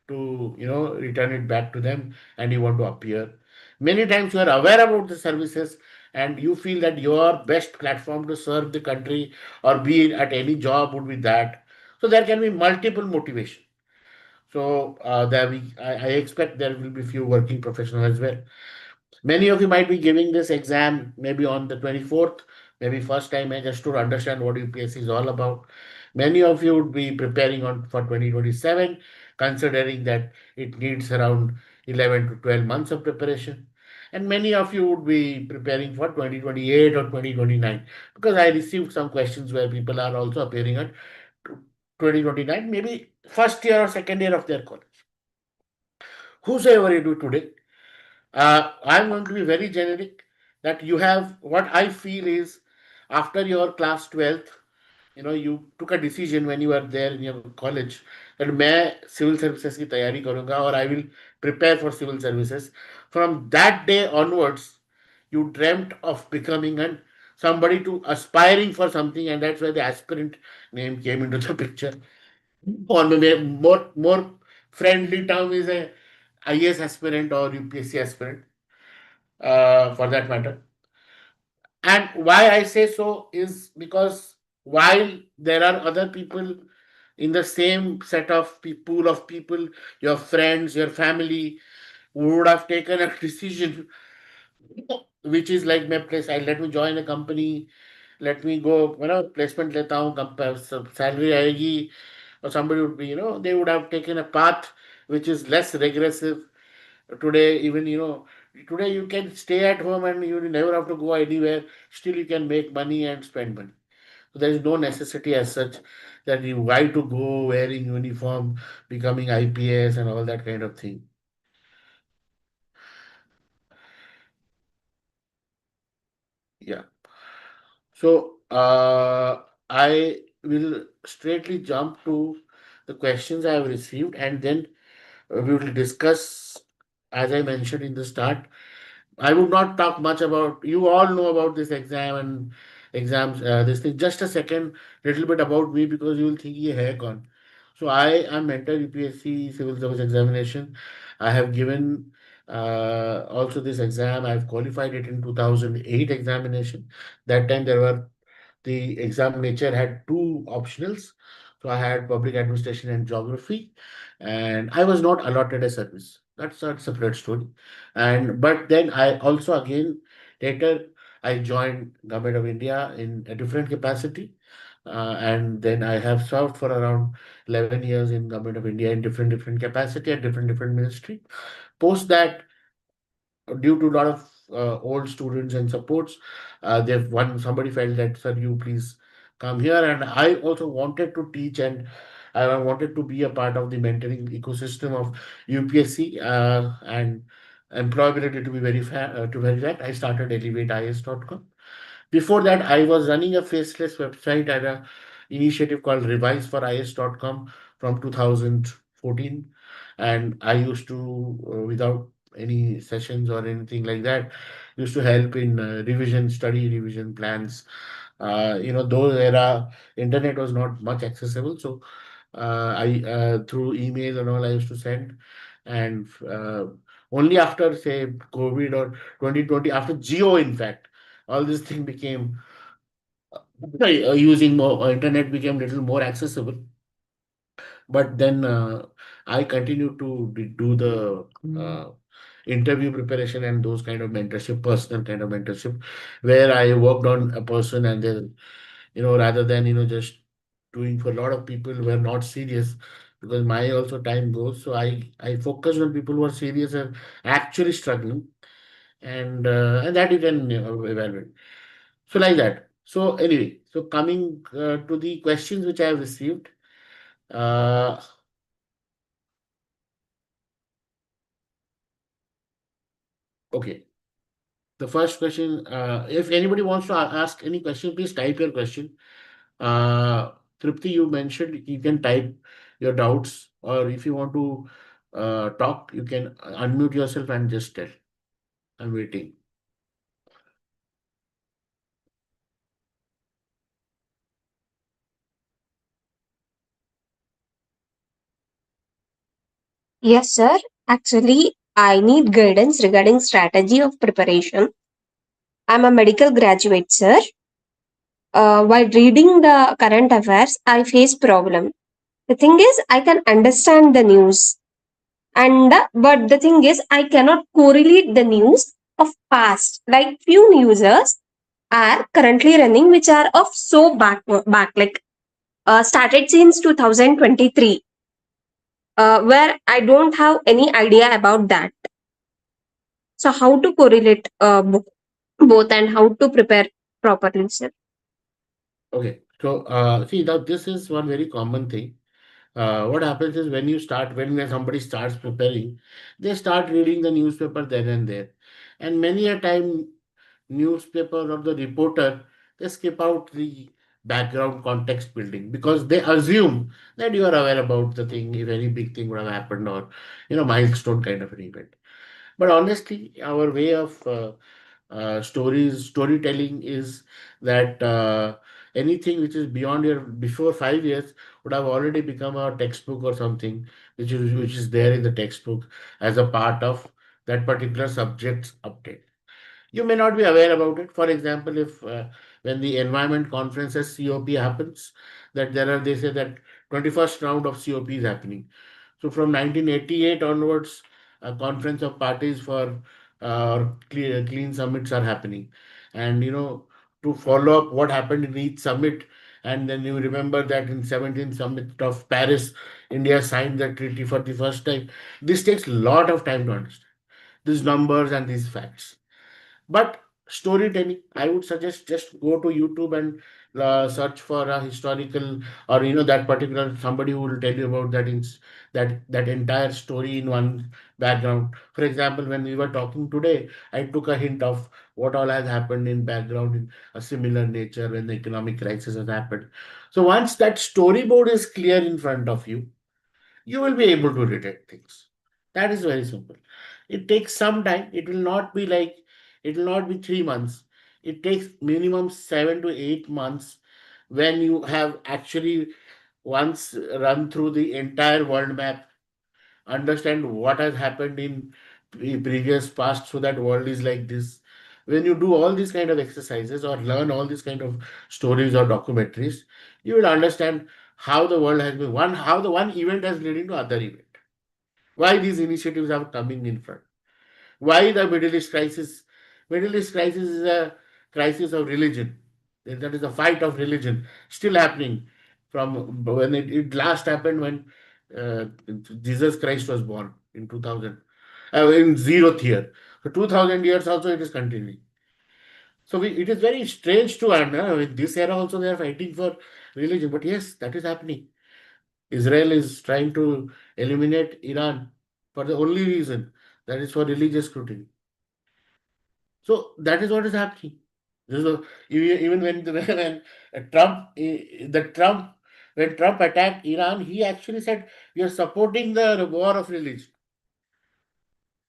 to return it back to them, and you want to appear. Many times you are aware about the services, and you feel that your best platform to serve the country or be at any job would be that. So there can be multiple motivation. So I expect there will be few working professionals as well. Many of you might be giving this exam maybe on the 24th, maybe first time, just to understand what UPSC is all about. Many of you would be preparing on for 2027, considering that it needs around 11 to 12 months of preparation. And many of you would be preparing for 2028 or 2029, because I received some questions where people are also appearing at 2029, maybe first year or second year of their college. Whosoever you do today, I'm going to be very generic, that you have, what I feel is, after your class 12th, you took a decision when you were there in your college that मैं civil services की तैयारी करूंगा और I will prepare for civil services. From that day onwards, you dreamt of becoming somebody to aspiring for something, and that's where the aspirant name came into the picture. Or maybe more friendly term is a IAS aspirant or UPSC aspirant, for that matter. And why I say so is because while there are other people in the same set of pool of people, your friends, your family, who would have taken a decision which is like, my place, I let me join a company, let me go, placement लेता हूँ, salary आएगी, or somebody would be, they would have taken a path which is less regressive. Today, even, today you can stay at home and you never have to go anywhere. Still, you can make money and spend money. So there is no necessity as such that you why to go wearing uniform, becoming IPS and all that kind of thing. Yeah. So I will straightly jump to the questions I have received, and then we will discuss, as I mentioned in the start. I would not talk much about. You all know about this exam and exams. This thing. Just a second, little bit about me, because you will think ye hai kaun. So I am mentor UPSC Civil Service Examination. I have given also this exam. I have qualified it in 2008 examination. That time there were the exam nature had two optionals. So I had public administration and geography, and I was not allotted a service. That's a separate story. And but then I also again later I joined Government of India in a different capacity, and then I have served for around 11 years in Government of India in different capacity at different ministry. Post that, due to a lot of old students and supports, they've one somebody felt that, sir, you please come here, and I also wanted to teach, and I wanted to be a part of the mentoring ecosystem of UPSC, and employability, to be very fact, I started elevateis.com. Before that, I was running a faceless website at a initiative called reviseforis.com from 2014. And I used to, without any sessions or anything like that, used to help in study revision plans. Those era, internet was not much accessible. So I through email and all, I used to send. And only after, say, COVID or 2020, after Geo, in fact, all this thing became using more internet became little more accessible. But then I continue to do the interview preparation and those kind of mentorship, personal kind of mentorship, where I worked on a person, and then, rather than, just doing for a lot of people who were not serious, because my also time goes. So I focused on people who are serious and actually struggling, and that you can evaluate. So like that. So anyway, so coming to the questions which I have received. Uh, okay. The first question, if anybody wants to ask any question, please type your question. Tripti, you mentioned you can type your doubts, or if you want to talk, you can unmute yourself and just tell. I'm waiting. Yes, sir. Actually, I need guidance regarding strategy of preparation. I'm a medical graduate, sir. While reading the current affairs, I face problem. The thing is, I can understand the news, and but the thing is, I cannot correlate the news of past. Like few newsers are currently running, which are of so back like started since 2023, where I don't have any idea about that. So how to correlate both and how to prepare properly, sir? Okay. So see, now this is one very common thing. What happens is, when somebody starts preparing, they start reading the newspaper then and there. And many a time, newspaper or the reporter, they skip out the background context building, because they assume that you are aware about the thing, if any big thing would have happened, or milestone kind of an event. But honestly, our way of storytelling is that anything which is beyond your before 5 years would have already become a textbook or something, which is there in the textbook as a part of that particular subject's update. You may not be aware about it. For example, if when the environment conferences COP happens, that they say that 21st round of COP is happening. So from 1988 onwards, a conference of parties for clean summits are happening. And, to follow up what happened in each summit, and then you remember that in 17th summit of Paris, India signed the treaty for the first time. This takes a lot of time to understand these numbers and these facts. But storytelling, I would suggest just go to YouTube and search for a historical, or that particular somebody who will tell you about that entire story in one background. For example, when we were talking today, I took a hint of what all has happened in background in a similar nature when the economic crisis has happened. So once that storyboard is clear in front of you, you will be able to detect things. That is very simple. It takes some time. It will not be 3 months. It takes minimum 7 to 8 months when you have actually once run through the entire world map, understand what has happened in previous past, so that world is like this. When you do all these kind of exercises or learn all these kind of stories or documentaries, you will understand how the world has been one, how the one event has led into other event, why these initiatives are coming in front, why the Middle East crisis. Middle East crisis is a crisis of religion. That is a fight of religion still happening from when it last happened, when uh, Jesus Christ was born in 2000, in zeroth year. So 2000 years also it is continuing. So it is very strange to understand. In this era also they are fighting for religion. But yes, that is happening. Israel is trying to eliminate Iran for the only reason, that is for religious scrutiny. So that is what is happening. So even when the Trump when Trump attacked Iran, he actually said, "We are supporting the war of religion."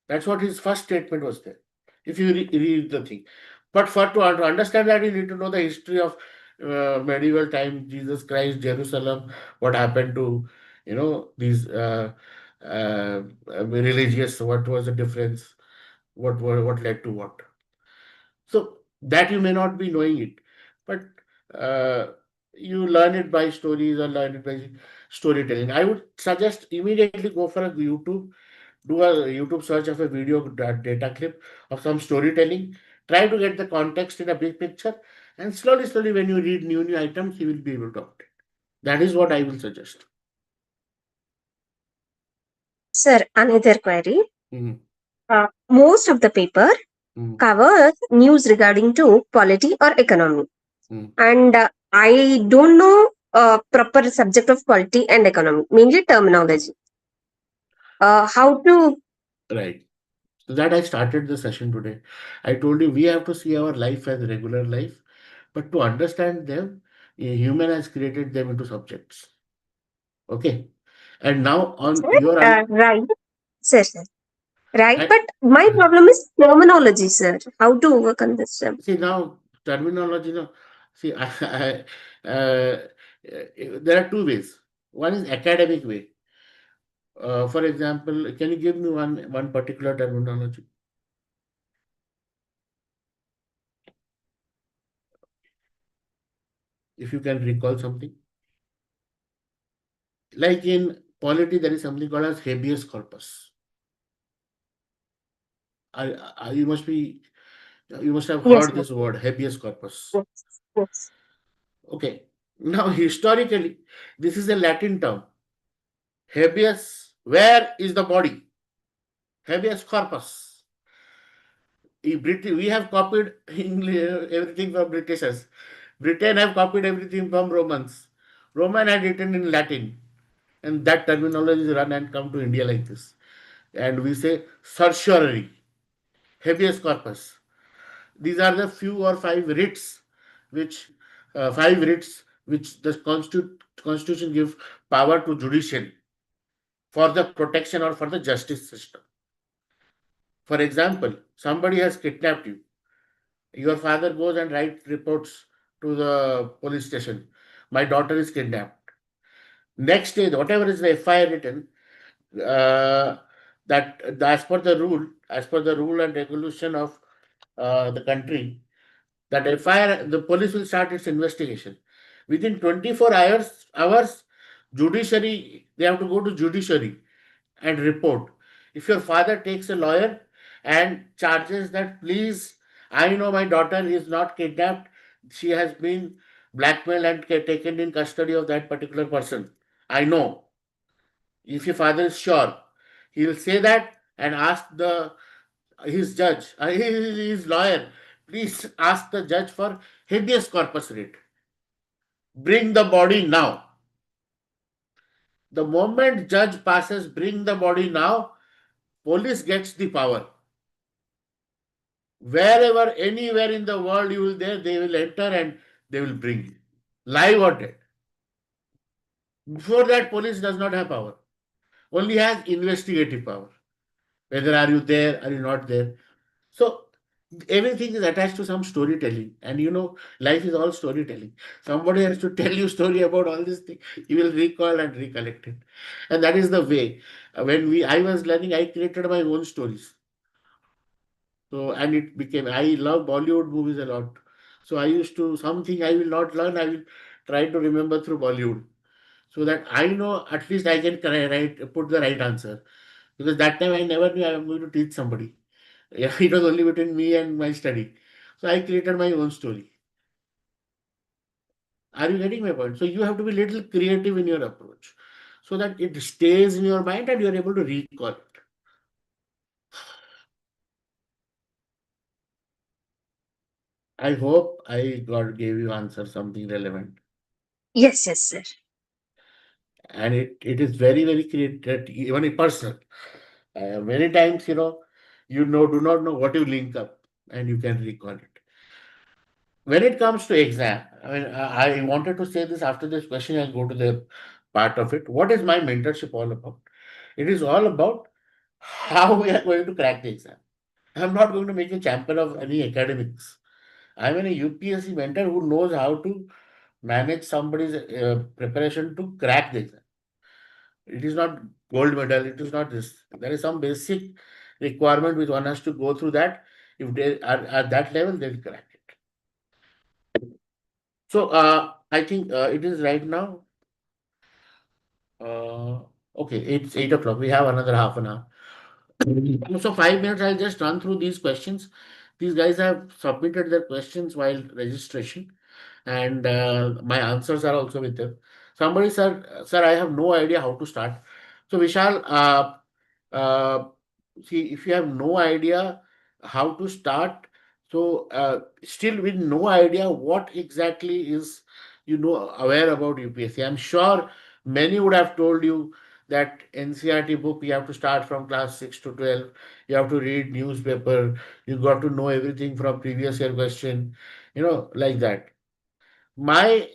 That's what his first statement was there. If you read the thing, but to understand that, you need to know the history of medieval time, Jesus Christ, Jerusalem, what happened to these religious. What was the difference? What led to what? So that you may not be knowing it, but uh, you learn it by stories or learn it by storytelling. I would suggest immediately go for a YouTube, do a YouTube search of a video data clip of some storytelling. Try to get the context in a big picture, and slowly, when you read new items, you will be able to update. That is what I will suggest. Sir, another query. Mm-hmm. Most of the paper Mm-hmm. covers news regarding to polity or economy, Mm-hmm. and I don't know proper subject of polity and economy, mainly terminology. How to Right. So that I started the session today. I told you we have to see our life as regular life, but to understand them, a human has created them into subjects. Okay. And now on sir? your Right, sir. Right, I, but my problem is terminology, sir. How to overcome this? Sir? see now terminology. Now, see, there are two ways. One is academic way. For example, can you give me one particular terminology? If you can recall something, like in polity, there is something called as habeas corpus. You must be, you must have Yes, heard sir. this word, habeas corpus. Yes, yes. Okay. Now, historically, this is a Latin term. Habeas, where is the body? Habeas corpus. We have copied everything from Britishers. Britain have copied everything from Romans. Roman had written in Latin, and that terminology is run and come to India like this. And we say certiorari, habeas corpus. These are the few or which five writs which the constitution give power to judiciary for the protection or for the justice system. For example, somebody has kidnapped you. Your father goes and writes reports to the police station. My daughter is kidnapped. Next day, whatever is the FIR written, uh, as per the rule and regulation of the country, the police will start its investigation. Within 24 hours, Judiciary, they have to go to judiciary and report. If your father takes a lawyer and charges that, please, I know my daughter is not kidnapped, she has been blackmailed and taken in custody of that particular person. I know. If your father is sure, he will say that and ask the his judge, his lawyer, please ask the judge for habeas corpus writ. Bring the body now. The moment judge passes, bring the body now, police gets the power. Wherever, anywhere in the world you will there, they will enter and they will bring you, live or dead. Before that, police does not have power. Only has investigative power. Whether are you there, are you not there? So everything is attached to some storytelling, and life is all storytelling. Somebody has to tell you story about all these things. You will recall and recollect it, and that is the way. When I was learning, I created my own stories. So, and it became, I love Bollywood movies a lot. So I used to, something I will not learn, I will try to remember through Bollywood. So that I know at least I can put the right answer. Because that time I never knew I am going to teach somebody. Yeah, it was only between me and my study. So I created my own story. Are you getting my point? So you have to be little creative in your approach so that it stays in your mind and you are able to recall it. I hope I gave you answer something relevant. Yes, yes, sir. And it is very, very creative, even a personal. Many times, do not know what you link up and you can recall it. When it comes to exam, I mean, I wanted to say this after this question, I'll go to the part of it. What is my mentorship all about? It is all about how we are going to crack the exam. I'm not going to make a champion of any academics. I'm a UPSC mentor who knows how to manage somebody's preparation to crack the exam. It is not gold medal. It is not this. There is some basic requirement which one has to go through that. If they are at that level, they'll crack it. So I think it is right now. Uh, okay, it's 8 o'clock. We have another half an hour. So 5 minutes, I'll just run through these questions. These guys have submitted their questions while registration, and my answers are also with them. Somebody said, "Sir, I have no idea how to start." So Vishal, uh, see, if you have no idea how to start, so still with no idea what exactly is aware about UPSC. I'm sure many would have told you that NCRT book you have to start from class 6 to 12. You have to read newspaper. You got to know everything from previous year question. Like that. My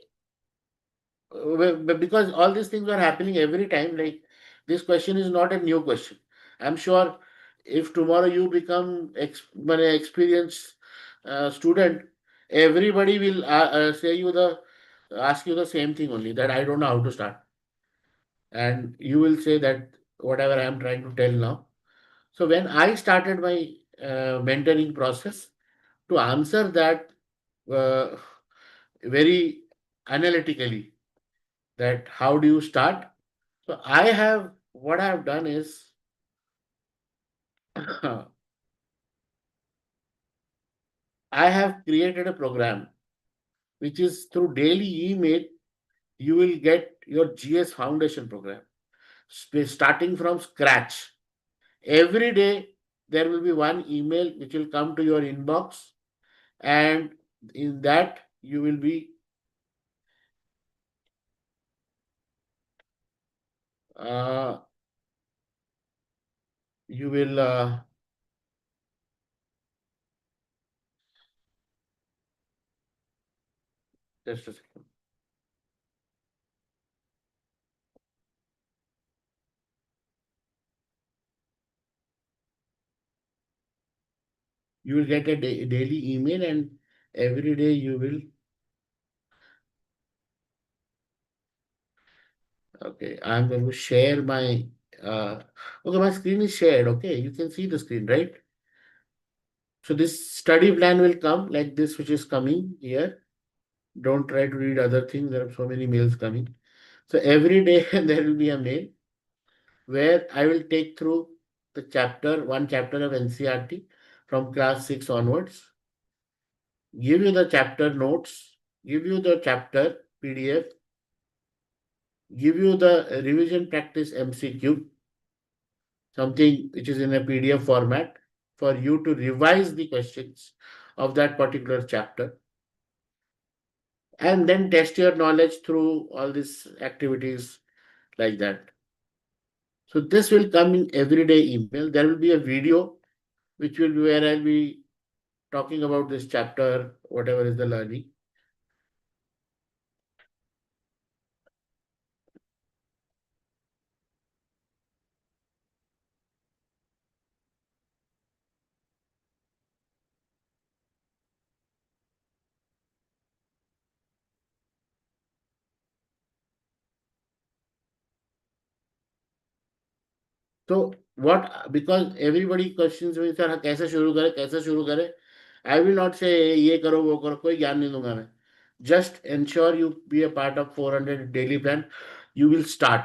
because all these things are happening every time. Like this question is not a new question. I'm sure if tomorrow you become an experienced student, everybody will ask you the same thing only, that I don't know how to start, and you will say that whatever I am trying to tell now. So when I started my mentoring process, to answer that uh, very analytically, that how do you start? So what I have done is I have created a program which is through daily email. You will get your GS Foundation program starting from scratch. Every day there will be one email which will come to your inbox, and in that uh, you will just a second. You will get a daily email, and every day you will. Okay, I'm going to share my. Okay, my screen is shared. Okay, you can see the screen, right? So this study plan will come like this, which is coming here. Don't try to read other things. There are so many mails coming. So every day there will be a mail where I will take through the one chapter of NCRT from class 6 onwards, give you the chapter notes, give you the chapter PDF, give you the revision practice MCQ, something which is in a PDF format for you to revise the questions of that particular chapter, and then test your knowledge through all these activities like that. So this will come in everyday email. There will be a video which will be where I'll be talking about this chapter, whatever is the learning. So what, because everybody questions me, sir कैसे शुरू करें, I will not say ये करो वो करो, कोई ज्ञान नहीं दूंगा मैं. Just ensure you be a part of 400 daily plan. You will start.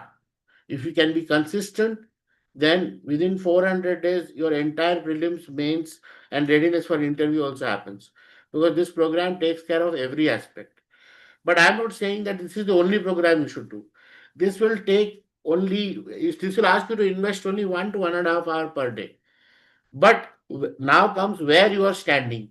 If you can be consistent, then within 400 days, your entire prelims, mains, and readiness for interview also happens. Because this program takes care of every aspect. But I'm not saying that this is the only program you should do. This will take only, this will ask you to invest only 1 to 1.5 hour per day. But now comes where you are standing,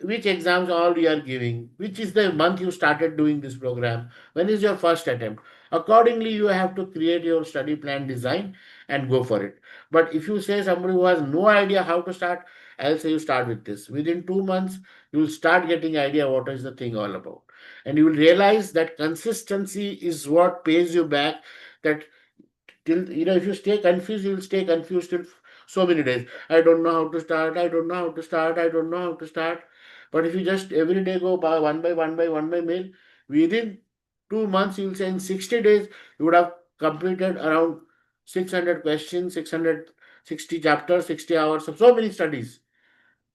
which exams all you are giving, which is the month you started doing this program, when is your first attempt. Accordingly, you have to create your study plan design and go for it. But if you say somebody who has no idea how to start, I'll say you start with this. Within 2 months, you will start getting idea what is the thing all about. And you will realize that consistency is what pays you back. That till, if you stay confused, you will stay confused till so many days. I don't know how to start, I don't know how to start, I don't know how to start. But if you just every day go by one by mail, within 2 months, you'll say in 60 days you would have completed around 600 questions, 660 chapters, 60 hours of so many studies.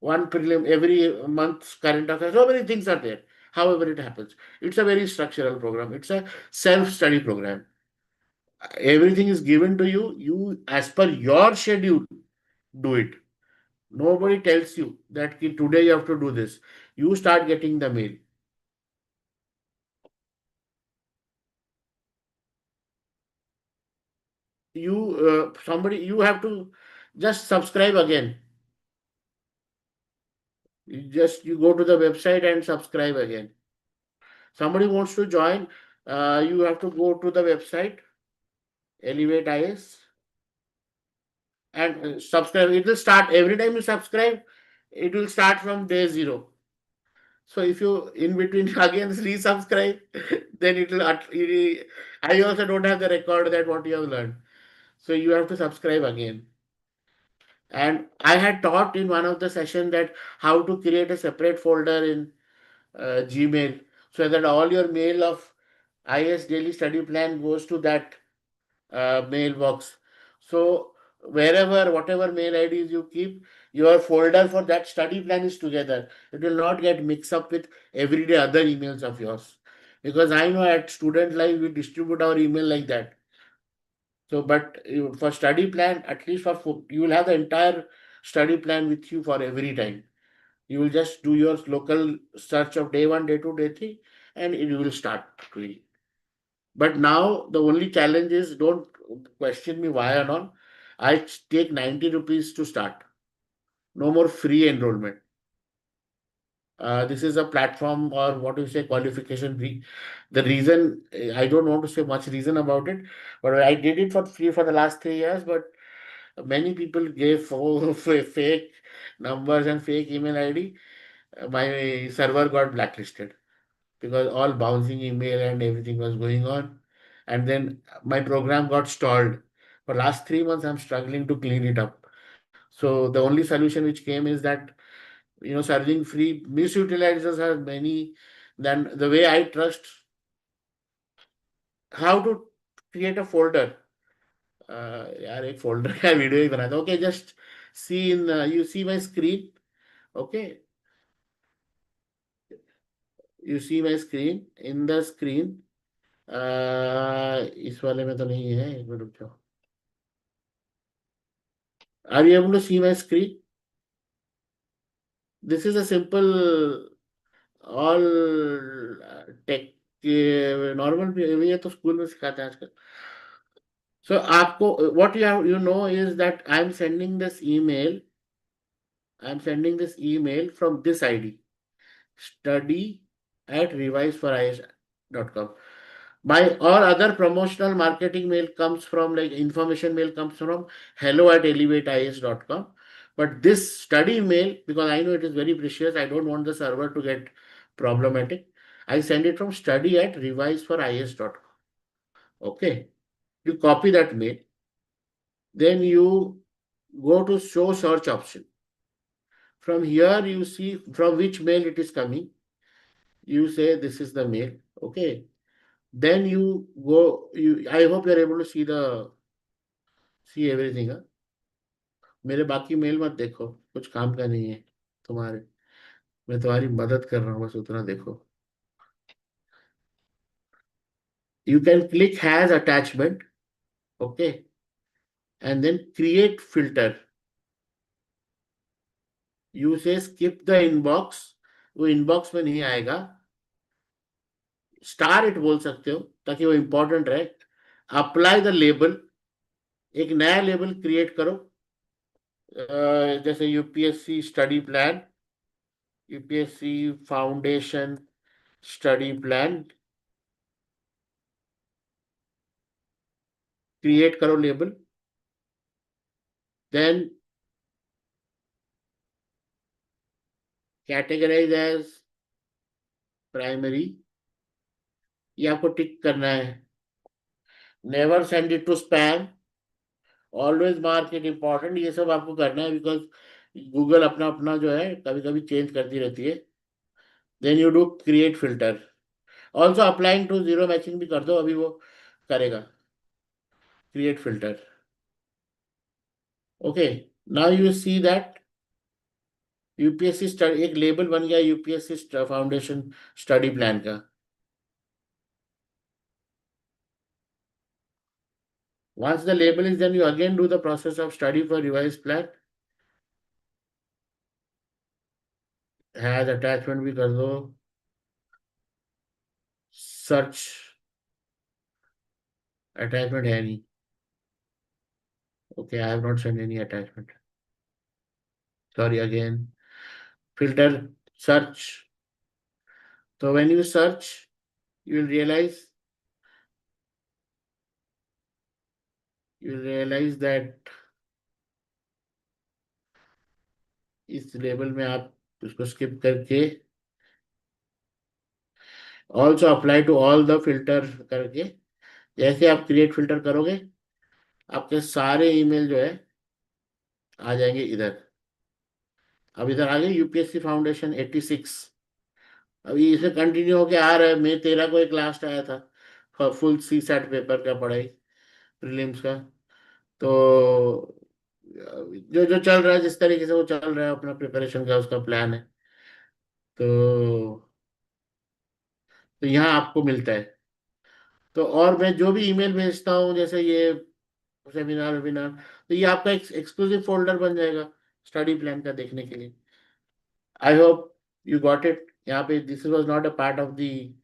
One prelim every month's current affairs, so many things are there. However it happens, it's a very structural program, it's a self-study program. Everything is given to you. You, as per your schedule, do it. Nobody tells you that today you have to do this. You start getting the mail. You have to just subscribe again. You go to the website and subscribe again. Somebody wants to join, you have to go to the website, Elevate IS, and subscribe. It will start every time you subscribe. It will start from day zero. So if you in between again resubscribe, then it will. I also don't have the record that what you have learned. So you have to subscribe again. And I had taught in one of the session that how to create a separate folder in Gmail so that all your mail of IS daily study plan goes to that mailbox. So wherever, whatever mail IDs you keep, your folder for that study plan is together. It will not get mixed up with everyday other emails of yours. Because I know at Student Life we distribute our email like that. So, but for study plan, at least you will have the entire study plan with you for every time. You will just do your local search of day one, day two, day three, and it will start doing. But now the only challenge is, don't question me why or not. I take 90 rupees to start. No more free enrollment. This is a platform, or what do you say, qualification free. The reason, I don't want to say much reason about it, but I did it for free for the last 3 years. But many people gave fake numbers and fake email ID. My server got blacklisted because all bouncing email and everything was going on. And then my program got stalled. For last 3 months, I'm struggling to clean it up. So the only solution which came is that, surging free misutilizers are many. Then the way I trust how to create a folder. यार एक folder का video ही बना था. Okay, just see you see my screen. Okay, you see my screen. In the screen, इस वाले में तो नहीं है, एक मिनट रुक जाओ। Are you able to see my screen? This is a simple all tech, normal ये तो स्कूल में सिखाते हैं आजकल। सो आपको what you know is that I am sending this email from this ID, study@reviseforis.com. My or other promotional marketing mail comes from, like information mail comes from hello@elevateis.com. But this study mail, because I know it is very precious, I don't want the server to get problematic. I send it from study@reviseforis.com. Okay. You copy that mail, then you go to show search option. From here, you see from which mail it is coming. You say this is the mail. Okay. Then you go, I hope you're able to see everything. Huh? मेरे बाकी mail मत देखो, कुछ काम का नहीं है तुम्हारे, मैं तुम्हारी मदद कर रहा हूँ, बस उतना देखो। You can click has attachment, okay, and then create filter. You say skip the inbox, वो inbox में नहीं आएगा, स्टार इट बोल सकते हो ताकि वो इंपॉर्टेंट रहे। अप्लाई द लेबल, एक नया लेबल क्रिएट करो, जैसे UPSC study plan, UPSC foundation study plan, create करो label. Then categorize as primary, ये आपको टिक करना है। Never send it to spam, always mark it important, ये सब आपको करना है, बिकॉज गूगल अपना अपना जो है कभी कभी चेंज करती रहती है। Then you do create filter, also applying to zero matching भी कर दो, अभी वो करेगा। Create filter, okay. Now you see that UPSC study, एक लेबल बन गया यूपीएससी फाउंडेशन स्टडी प्लान का। Once the label is done, you again do the process of study for revised plan. Has attachment भी कर दो, search attachment है नहीं, okay, I have not sent any attachment, sorry again, filter, search. So when you search, you will realize that इस label में आप उसको skip करके also apply to all the filter करके, जैसे आप क्रिएट फिल्टर करोगे आपके सारे ईमेल जो है आ जाएंगे इधर। अब इधर आ गए यूपीएससी फाउंडेशन 86, अभी इसे कंटिन्यू होके आ रहा है। मई 13 को एक लास्ट आया था फुल सी सेट पेपर का पढ़ाई, प्रीलिम्स का। तो जो जो चल रहा है, जिस तरीके से वो चल रहा है अपना प्रिपरेशन का, उसका प्लान है। तो यहाँ आपको मिलता है। तो और मैं जो भी ईमेल भेजता हूँ, जैसे ये सेमिनार वेबिनार, तो ये आपका एक एक्सक्लूसिव फोल्डर बन जाएगा स्टडी प्लान का देखने के लिए। I hope you got it. यहाँ पे this was not a part of the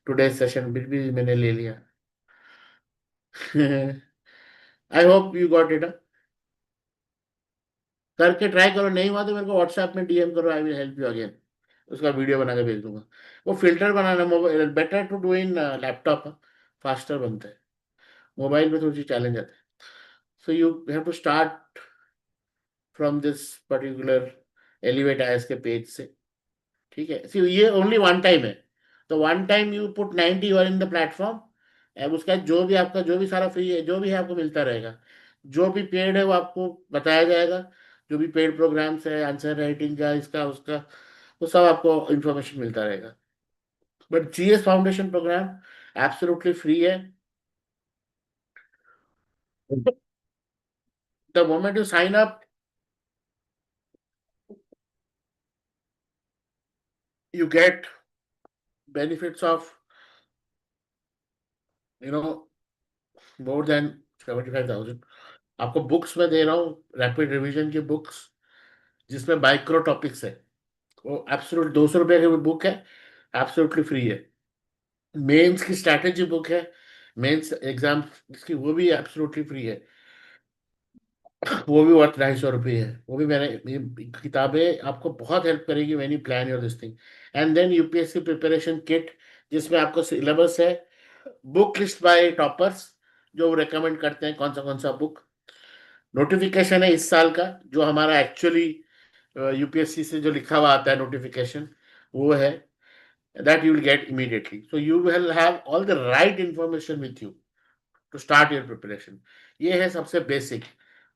today session, फिर भी मैंने ले लिया। I hope you got it. करके ट्राई करो, नहीं हुआ तो मेरे को व्हाट्सएप में डीएम करो, I will help you again, उसका वीडियो बना के भेज दूंगा। वो फिल्टर बनाना mobile better to do in laptop, faster बनता है, मोबाइल में थोड़ी सी चैलेंज आता है। So you have to start from this particular Elevate IAS के पेज से, ठीक है। सी ये ओनली वन टाइम है, तो one time you put 90 you're in the platform. अब उसका जो भी आपका जो भी सारा फ्री है, जो भी है आपको मिलता रहेगा। जो भी पेड है वो आपको बताया जाएगा, जो भी पेड प्रोग्राम्स है, आंसर राइटिंग का, इसका उसका, वो सब आपको इंफॉर्मेशन मिलता रहेगा। But GS foundation programme absolutely free है। The moment you sign up, you get benefits of you know more than 75,000 आपको बुक्स में दे रहा हूँ, रैपिड रिवीजन की बुक्स जिसमें माइक्रो टॉपिक्स है। वो एब्सोल्यूट 200 रुपये की बुक है, एब्सोल्युटली फ्री है। मेंस की स्ट्रैटेजी बुक है, मेंस एग्जाम इसकी, वो भी एब्सोल्युटली फ्री है। वो भी वर्थ 250 रुपये है। वो भी मैंने, ये किताबें आपको बहुत हेल्प करेगी when you plan your this thing. And then UPSC preparation kit, जिसमें आपको सिलेबस है, बुक लिस्ट बाय टॉपर्स जो रेकमेंड करते हैं कौन सा बुक, नोटिफिकेशन है इस साल का जो हमारा एक्चुअली यूपीएससी से जो लिखा हुआ आता है नोटिफिकेशन, वो है, that you will get immediately. So you will have all the right information with you to start your preparation. ये है सबसे बेसिक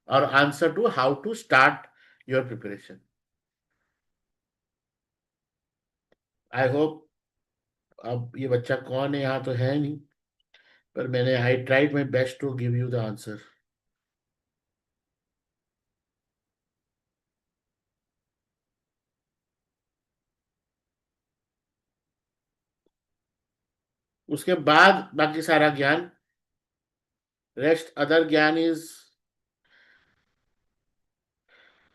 और answer to how to start your preparation. I hope, अब ये बच्चा कौन है यहाँ तो है नहीं, पर मैंने I tried my best to give you the answer. उसके बाद बाकी सारा ज्ञान, रेस्ट अदर ज्ञान is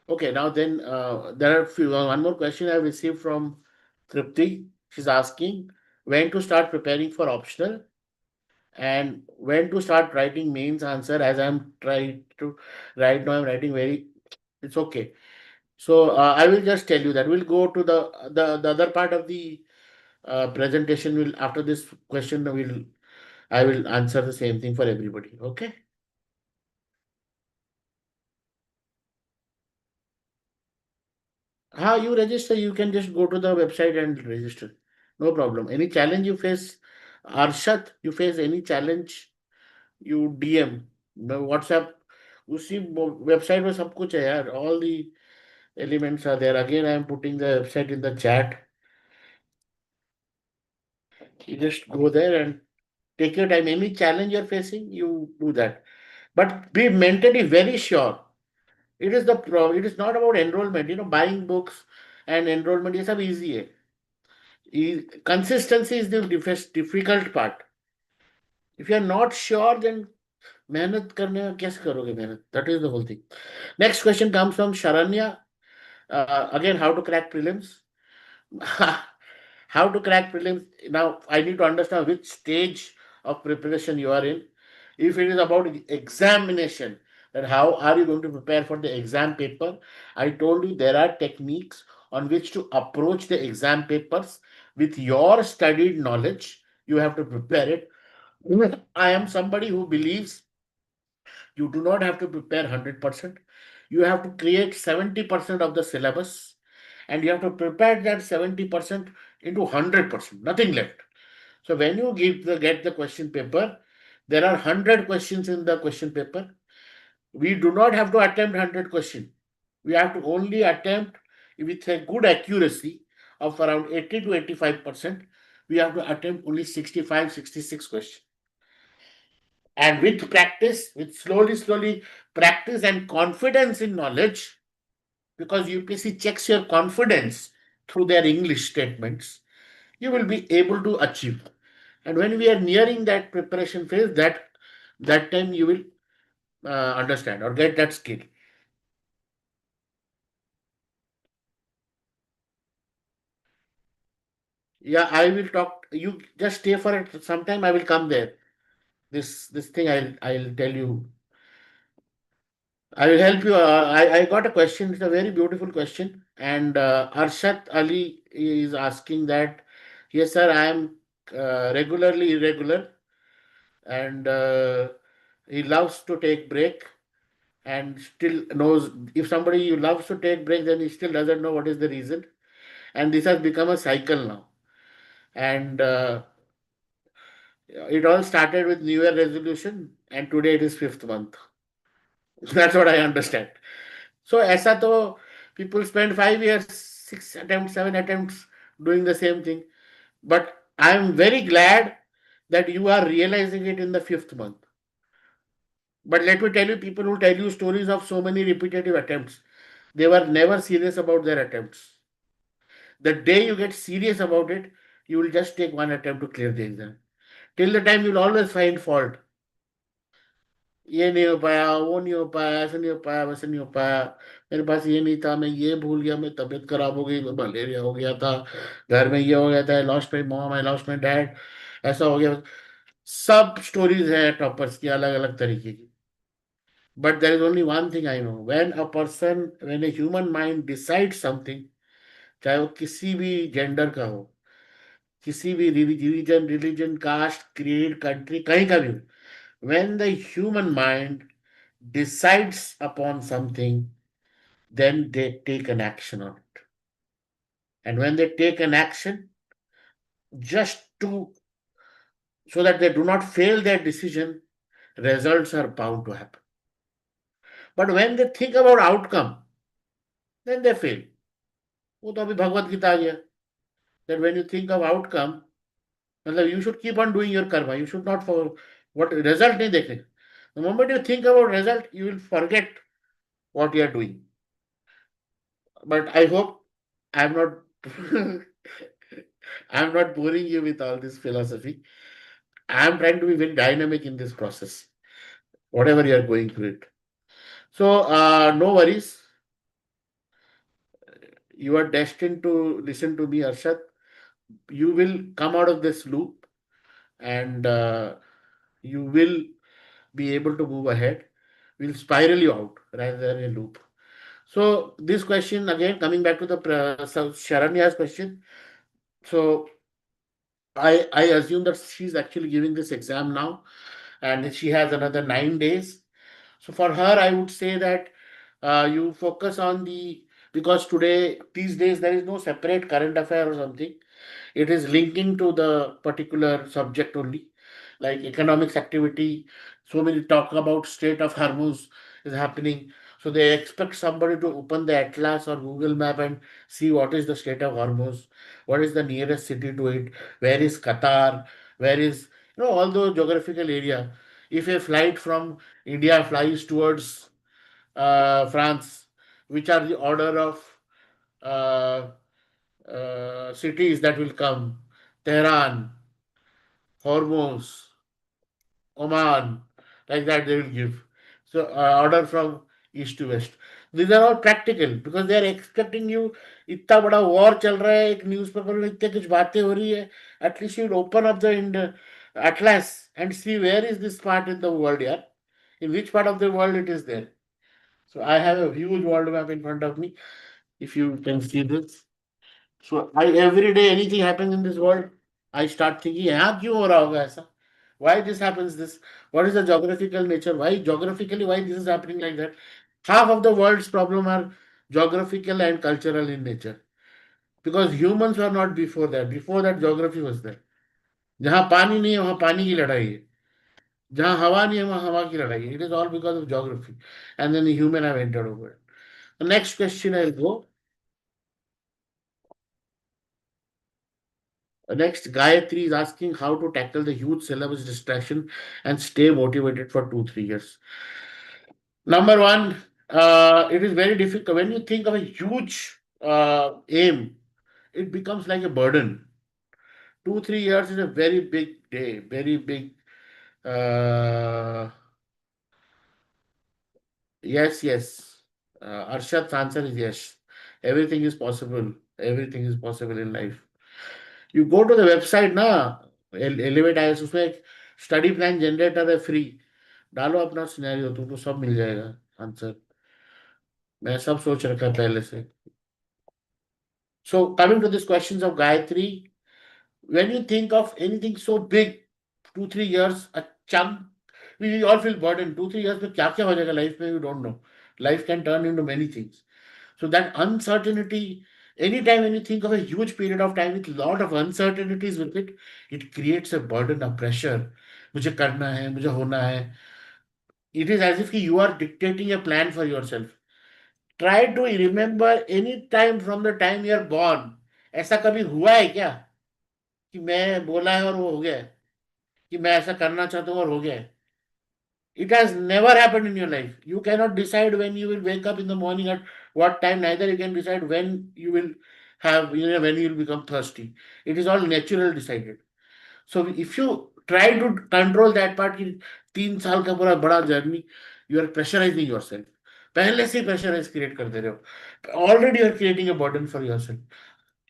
okay. Now then, there are one more question I received from Tripti. She's asking when to start preparing for optional and when to start writing mains answer. As I'm trying to right now, I'm writing very. It's okay. So I will just tell you that we'll go to the other part of the presentation. Will after this question, will I will answer the same thing for everybody. Okay. How you register? You can just go to the website and register. No problem. Any challenge you face, Arshad, you face any challenge, you DM, WhatsApp. उसी website में सब कुछ है यार, all the elements are there. Again, I am putting the website in the chat. You just go there and take your time. Any challenge you're facing, you do that. But be mentally very sure. It is the problem. It is not about enrollment. Buying books and enrollment is सब easy है. Consistency is the difficult part. If you are not sure, then मेहनत करने में कैसे करोगे मेहनत? That is the whole thing. Next question comes from Sharanya. Again, how to crack prelims? How to crack prelims? Now, I need to understand which stage of preparation you are in. If it is about examination, then how are you going to prepare for the exam paper? I told you there are techniques on which to approach the exam papers with your studied knowledge. You have to prepare it. I am somebody who believes you do not have to prepare 100%. You have to create 70% of the syllabus and you have to prepare that 70% into 100%, nothing left. So when you get the question paper, there are 100 questions in the question paper. We do not have to attempt 100 questions. We have to only attempt with a good accuracy of around 80 to 85%. We have to attempt only 65, 66 questions. And with practice, with slowly practice and confidence in knowledge, because UPSC checks your confidence through their English statements, you will be able to achieve. And when we are nearing that preparation phase, that time you will understand or get that skill. Yeah, I will talk. You just stay for it. Sometime I will come there. This thing I'll tell you. I will help you. I got a question. It's a very beautiful question. And Arshad Ali is asking that, yes, sir, I am regularly irregular and he loves to take break and still knows if somebody loves to take break, then he still doesn't know what is the reason. And this has become a cycle now. And it all started with New Year resolution, and today it is fifth month. That's what I understand. So ऐसा तो people spend 5 years, 6 attempts, 7 attempts doing the same thing. But I am very glad that you are realizing it in the fifth month. But let me tell you, people who tell you stories of so many repetitive attempts, they were never serious about their attempts. The day you get serious about it, you will just take one attempt to clear the exam. Till the time you'll always find fault. ये नहीं हो पाया, वो नहीं हो पाया, ऐसा नहीं हो पाया, वैसे नहीं हो पाया, मेरे पास ये नहीं था, मैं ये भूल गया, मैं तबीयत खराब हो गई, मलेरिया हो गया था, घर में ये हो गया था, I lost my mom, I lost my dad, ऐसा हो गया. सब स्टोरीज है टॉपर्स की अलग अलग तरीके की. But there is only one thing I know, when a person, when a human mind decide something, चाहे वो किसी भी जेंडर का हो, किसी भी रिलीजन कास्ट क्रीड कंट्री कहीं का भी हो, when the human mind decides upon something, then they take an action on it. And when they take an action, just to so that they do not fail their decision, results are bound to happen. But when they think about outcome, then they fail. वो तो अभी भगवत गीता आ गया. That when you think of outcome, मतलब you should keep on doing your karma. You should not for what result नहीं देखने. The moment you think about result, you will forget what you are doing. But I hope I'm not I'm not boring you with all this philosophy. I'm trying to be very dynamic in this process, whatever you are going through it. So no worries. You are destined to listen to me, Arshad. You will come out of this loop, and you will be able to move ahead. We'll spiral you out rather than a loop. So this question again, coming back to the Sharanya's question. So I assume that she's actually giving this exam now, and she has another 9 days. So for her, I would say that you focus on because today, these days, there is no separate current affair or something. It is linking to the particular subject only, like economics activity. So many talk about state of Hormuz is happening. So they expect somebody to open the Atlas or Google Map and see what is the state of Hormuz, what is the nearest city to it, where is Qatar, where is, all the geographical area. If a flight from India flies towards France, which are the order of uh, cities that will come? Tehran, Hormuz, Oman, like that they will give. So order from east to west. These are all practical because they are expecting you. इतना बड़ा war चल रहा है, एक newspaper में इतने कुछ बातें हो रही है. At least you open up the atlas and see where is this part in the world, yeah. In which part of the world it is there. So I have a huge world map in front of me. If you can see this. So I every day anything happens in this world, I start thinking, यहाँ क्यों हो रहा होगा ऐसा? Why this happens this? What is the geographical nature? Why geographically why this is happening like that? Half of the world's problem are geographical and cultural in nature. Because humans were not before that. Before that geography was there. जहाँ पानी नहीं है वहाँ पानी की लड़ाई है. जहाँ हवा नहीं है वहाँ हवा की लड़ाई है. It is all because of geography. And then the human have entered over it. The next question I'll go. Next, Gayatri is asking how to tackle the huge syllabus distraction and stay motivated for 2, 3 years. Number one, it is very difficult. When you think of a huge aim, it becomes like a burden. 2, 3 years is a very big day, very big. Uh, yes, yes. Arshad's answer is yes. Everything is possible. Everything is possible in life. You go to the website ना, elevate IAS, उसमें एक study plan generator है free. डालो अपना scenario, तुमको सब मिल जाएगा answer. मैं सब सोच रखा है पहले से. So coming to this questions of Gayatri, when you think of anything so big, 2, 3 years, a chunk, we all feel burdened. 2, 3 years में क्या क्या हो जाएगा लाइफ में, we don't know. Life can turn into many things. So that uncertainty, anytime when you think of a huge period of time with lot of uncertainties with it, it creates a burden, a pressure. मुझे करना है, मुझे होना है. It is as if you are dictating a plan for yourself. Try to remember any time from the time you are born. ऐसा कभी हुआ है क्या कि मैं बोला है और वो हो गया है, कि मैं ऐसा करना चाहता हूँ और हो गया है? It has never happened in your life. You cannot decide when you will wake up in the morning at what time. Neither you can decide when you will have, when you will become thirsty. It is all natural decided. So if you try to control that part कि 3 साल का पूरा बड़ा journey you are pressurizing yourself. पहले से pressurise create कर दे रहे हो. Already you are creating a burden for yourself.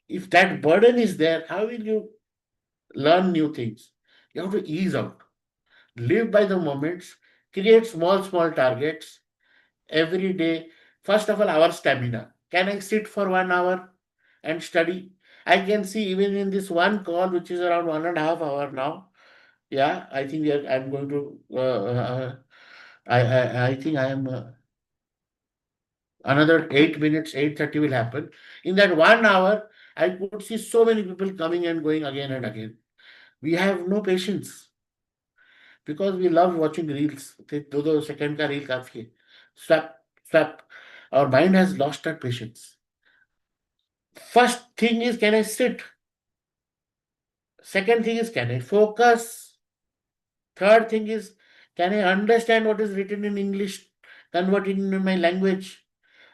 If that burden is there, how will you learn new things? You have to ease out. Live by the moments. Create small targets every day. First of all, our stamina. Can I sit for 1 hour and study? I can see even in this one call, which is around 1.5 hour now. Yeah, I think I'm going to. I think I am. Another 8 minutes, 8:30 will happen. In that 1 hour, I could see so many people coming and going again and again. We have no patience because we love watching reels. 2 2 second ka reel काफी है. Swap, swap. Our mind has lost that patience. First thing is, can I sit? Second thing is, can I focus? Third thing is, can I understand what is written in English, convert it into my language?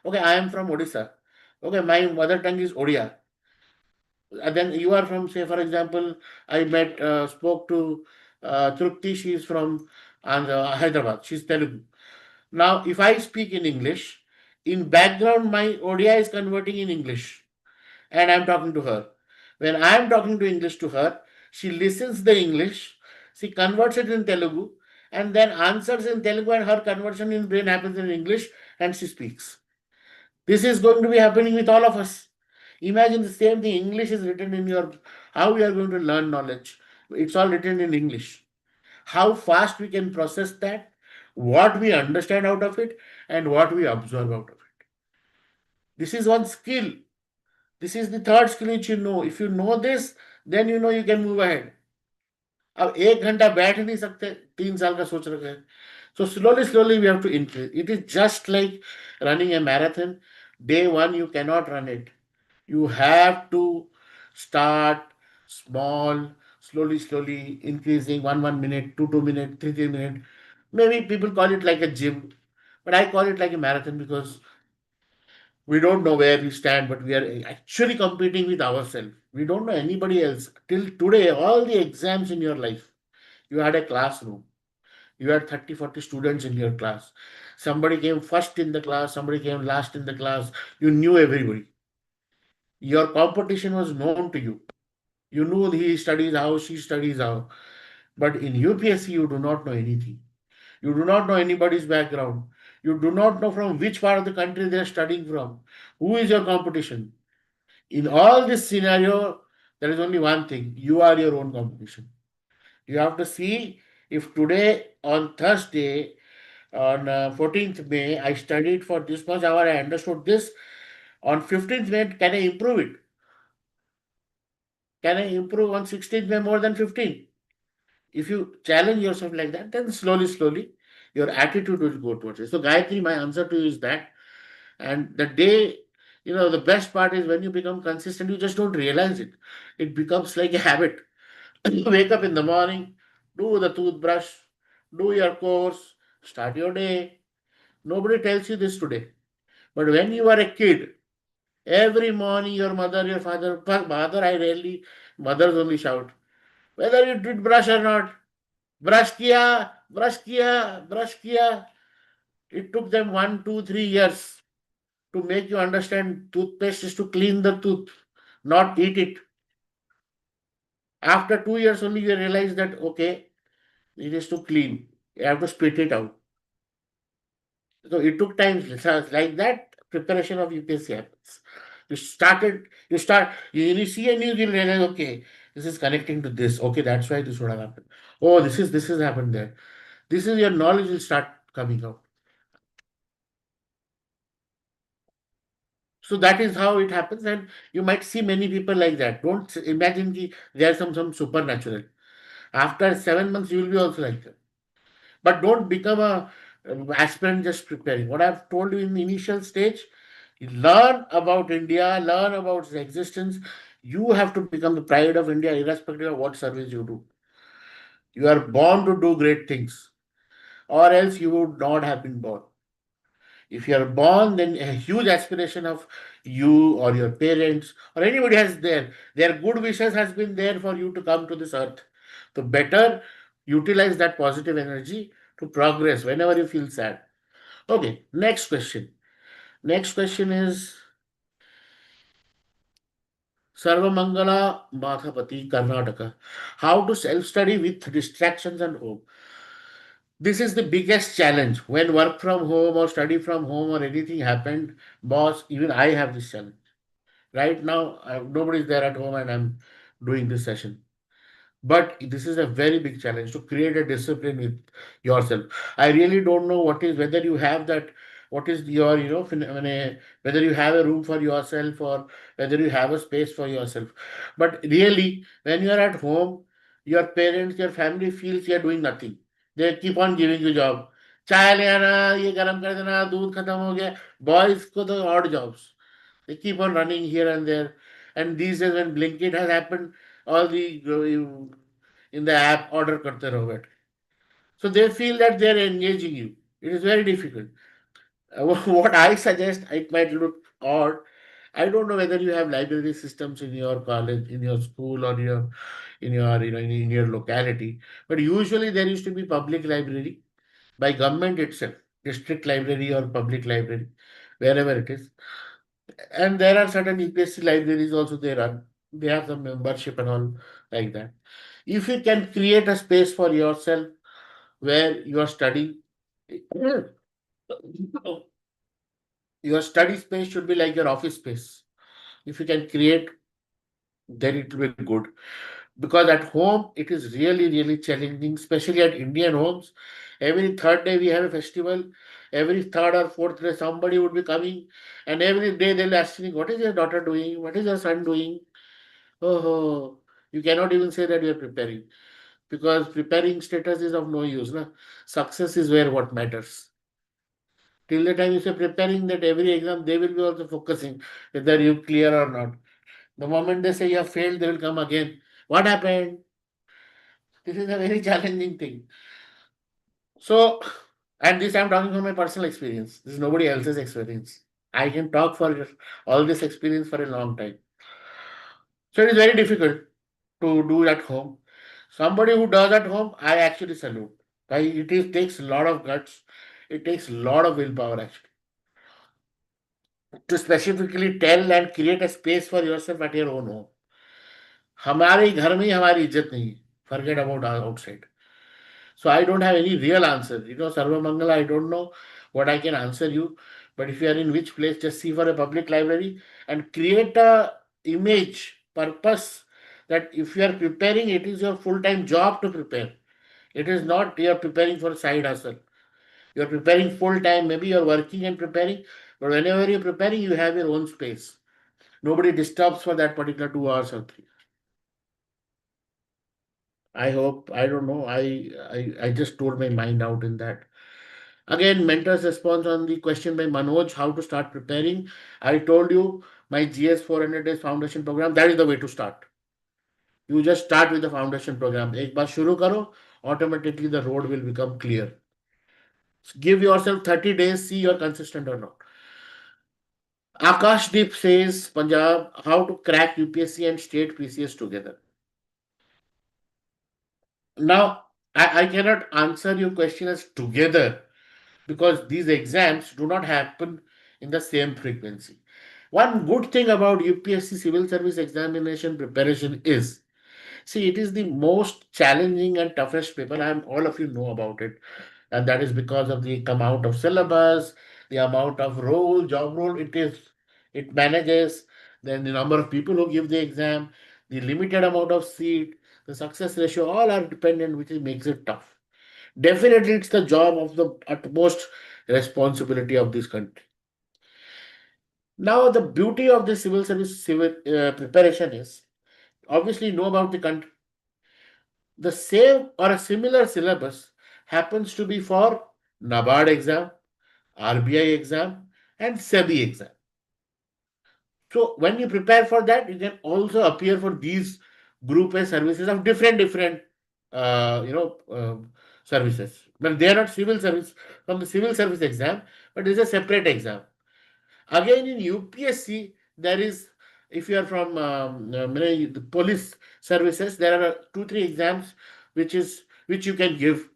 Okay, I am from Odisha. Okay, my mother tongue is Odia. Then you are from, say, for example, I spoke to Trupti. She is from Hyderabad. She's Telugu. Now, if I speak in English, in background, my Odia is converting in English, and I'm talking to her. When I'm talking to English to her, she listens the English, she converts it in Telugu, and then answers in Telugu, and her conversion in brain happens in English, and she speaks. This is going to be happening with all of us. Imagine the same thing. English is written in your. How we are going to learn knowledge? It's all written in English. How fast we can process that, what we understand out of it, and what we absorb out of it. This is one skill. This is the third skill which you know. If you know this, then you know you can move ahead. अब 1 घंटा बैठ नहीं सकते, 3 साल का सोच रखे हैं. So slowly we have to increase. It is just like running a marathon. Day one you cannot run it. You have to start small, slowly increasing, 1 minute, 2 minute, 3 minute. Maybe people call it like a gym, but I call it like a marathon because we don't know where we stand, but we are actually competing with ourselves. We don't know anybody else. Till today, all the exams in your life, you had a classroom. You had 30, 40 students in your class. Somebody came first in the class, somebody came last in the class. You knew everybody. Your competition was known to you. You knew he studies how, she studies how. But in UPSC, you do not know anything. You do not know anybody's background. You do not know from which part of the country they are studying from. Who is your competition? In all this scenario, there is only one thing: you are your own competition. You have to see if today on Thursday, on 14th May, I studied for this much hour, I understood this. On 15th May, can I improve it? Can I improve on 16th May more than 15? If you challenge yourself like that, then slowly, your attitude will go towards it. So, Gayatri, my answer to you is that. And the day, the best part is when you become consistent, you just don't realize it. It becomes like a habit. You wake up in the morning, do the toothbrush, do your course, start your day. Nobody tells you this today. But when you are a kid, every morning your mother, your father, I rarely, mothers only shout, whether you did brush or not. Brush kiya, brush kiya, brush kiya. It took them 1, 2, 3 years to make you understand toothpaste is to clean the tooth, not eat it. After 2 years only you realize that okay, it is to clean. You have to spit it out. So it took time. So like that, preparation of UPSC happens. You see a news, you realize, okay, this is connecting to this. Okay, that's why this would have happened. Oh, this is happened there. This is your knowledge will start coming out. So that is how it happens, and you might see many people like that. Don't imagine they are some supernatural. After 7 months, you will be also like that. But don't become a aspirant just preparing. What I've told you in the initial stage, learn about India, learn about its existence. You have to become the pride of India, irrespective of what service you do. You are born to do great things, or else you would not have been born. If you are born, then a huge aspiration of you or your parents or anybody has their good wishes has been there for you to come to this earth. So better utilize that positive energy to progress whenever you feel sad. Okay, next question. Next question is Sarvamangala Mathapati, Karnataka. How to self-study with distractions and home? This is the biggest challenge. When work from home or study from home or anything happened, boss, even I have this challenge. Right now, nobody's there at home and I'm doing this session. But this is a very big challenge to create a discipline with yourself. I really don't know what is whether you have that, what is your, whether you have a room for yourself or whether you have a space for yourself. But really, when you are at home, your parents, your family feels you are doing nothing. They keep on giving you job. चाय ले आना, ये गरम कर देना, दूध खत्म हो गया. Boys को तो odd jobs. They keep on running here and there. And these days when Blinkit has happened, all the in the app order karte raho बैठ के. So they feel that they are engaging you. It is very difficult. What I suggest, it might look odd. I don't know whether you have library systems in your college, in your school, or in your in your locality. But usually there used to be public library by government itself, district library or public library, wherever it is. And there are certain UPSC libraries also they run. They have some membership and all like that. If you can create a space for yourself where you are studying, your study space should be like your office space. If you can create, then it will be good. Because at home, it is really, really challenging, especially at Indian homes. Every third day we have a festival. Every third or fourth day, somebody would be coming, and every day they'll ask me, "What is your daughter doing? What is your son doing?" Oh, you cannot even say that you are preparing because preparing status is of no use. Na? Success is where what matters. Till the time you say preparing that every exam, they will be also focusing whether you clear or not. The moment they say you have failed, they will come again. What happened? This is a very challenging thing. So, and this I'm talking from my personal experience. This is nobody else's experience. I can talk for all this experience for a long time. So it is very difficult to do at home. Somebody who does at home, I actually salute. Takes a lot of guts. It takes a lot of willpower actually to specifically tell and create a space for yourself at your own home. हमारे घर में ही हमारी इज्जत नहीं है. Forget about outside. So I don't have any real answer. Sarva Mangala, I don't know what I can answer you. But if you are in which place, just see for a public library and create a image, purpose that if you are preparing, it is your full-time job to prepare. It is not you are preparing for side hustle. You are preparing full time. Maybe you are working and preparing, but whenever you're preparing, you have your own space. Nobody disturbs for that particular 2 hours or 3. I hope, I don't know. I just told my mind out in that. Again, mentor's response on the question by Manoj, how to start preparing. I told you my GS 400 days foundation program, that is the way to start. You just start with the foundation program. एक बार शुरू करो, automatically the road will become clear. Give yourself 30 days, see you're consistent or not. Akashdeep says, Punjab, how to crack UPSC and state PCS together. Now, I cannot answer your question as together because these exams do not happen in the same frequency. One good thing about UPSC Civil Service Examination preparation is, see, it is the most challenging and toughest paper. All of you know about it. And that is because of the amount of syllabus, the amount of job role it manages, then the number of people who give the exam, the limited amount of seat, the success ratio, all are dependent, which makes it tough. Definitely, it's the job of the utmost responsibility of this country. Now, the beauty of the civil service preparation is obviously know about the country. The same or a similar syllabus happens to be for NABARD exam, RBI exam, and SEBI exam. So when you prepare for that, you can also appear for these group A services of different uh, you know uh, services. But they are not civil service from the civil service exam, but it is a separate exam. Again, in UPSC, there is, if you are from the police services, there are 2 3 exams which you can give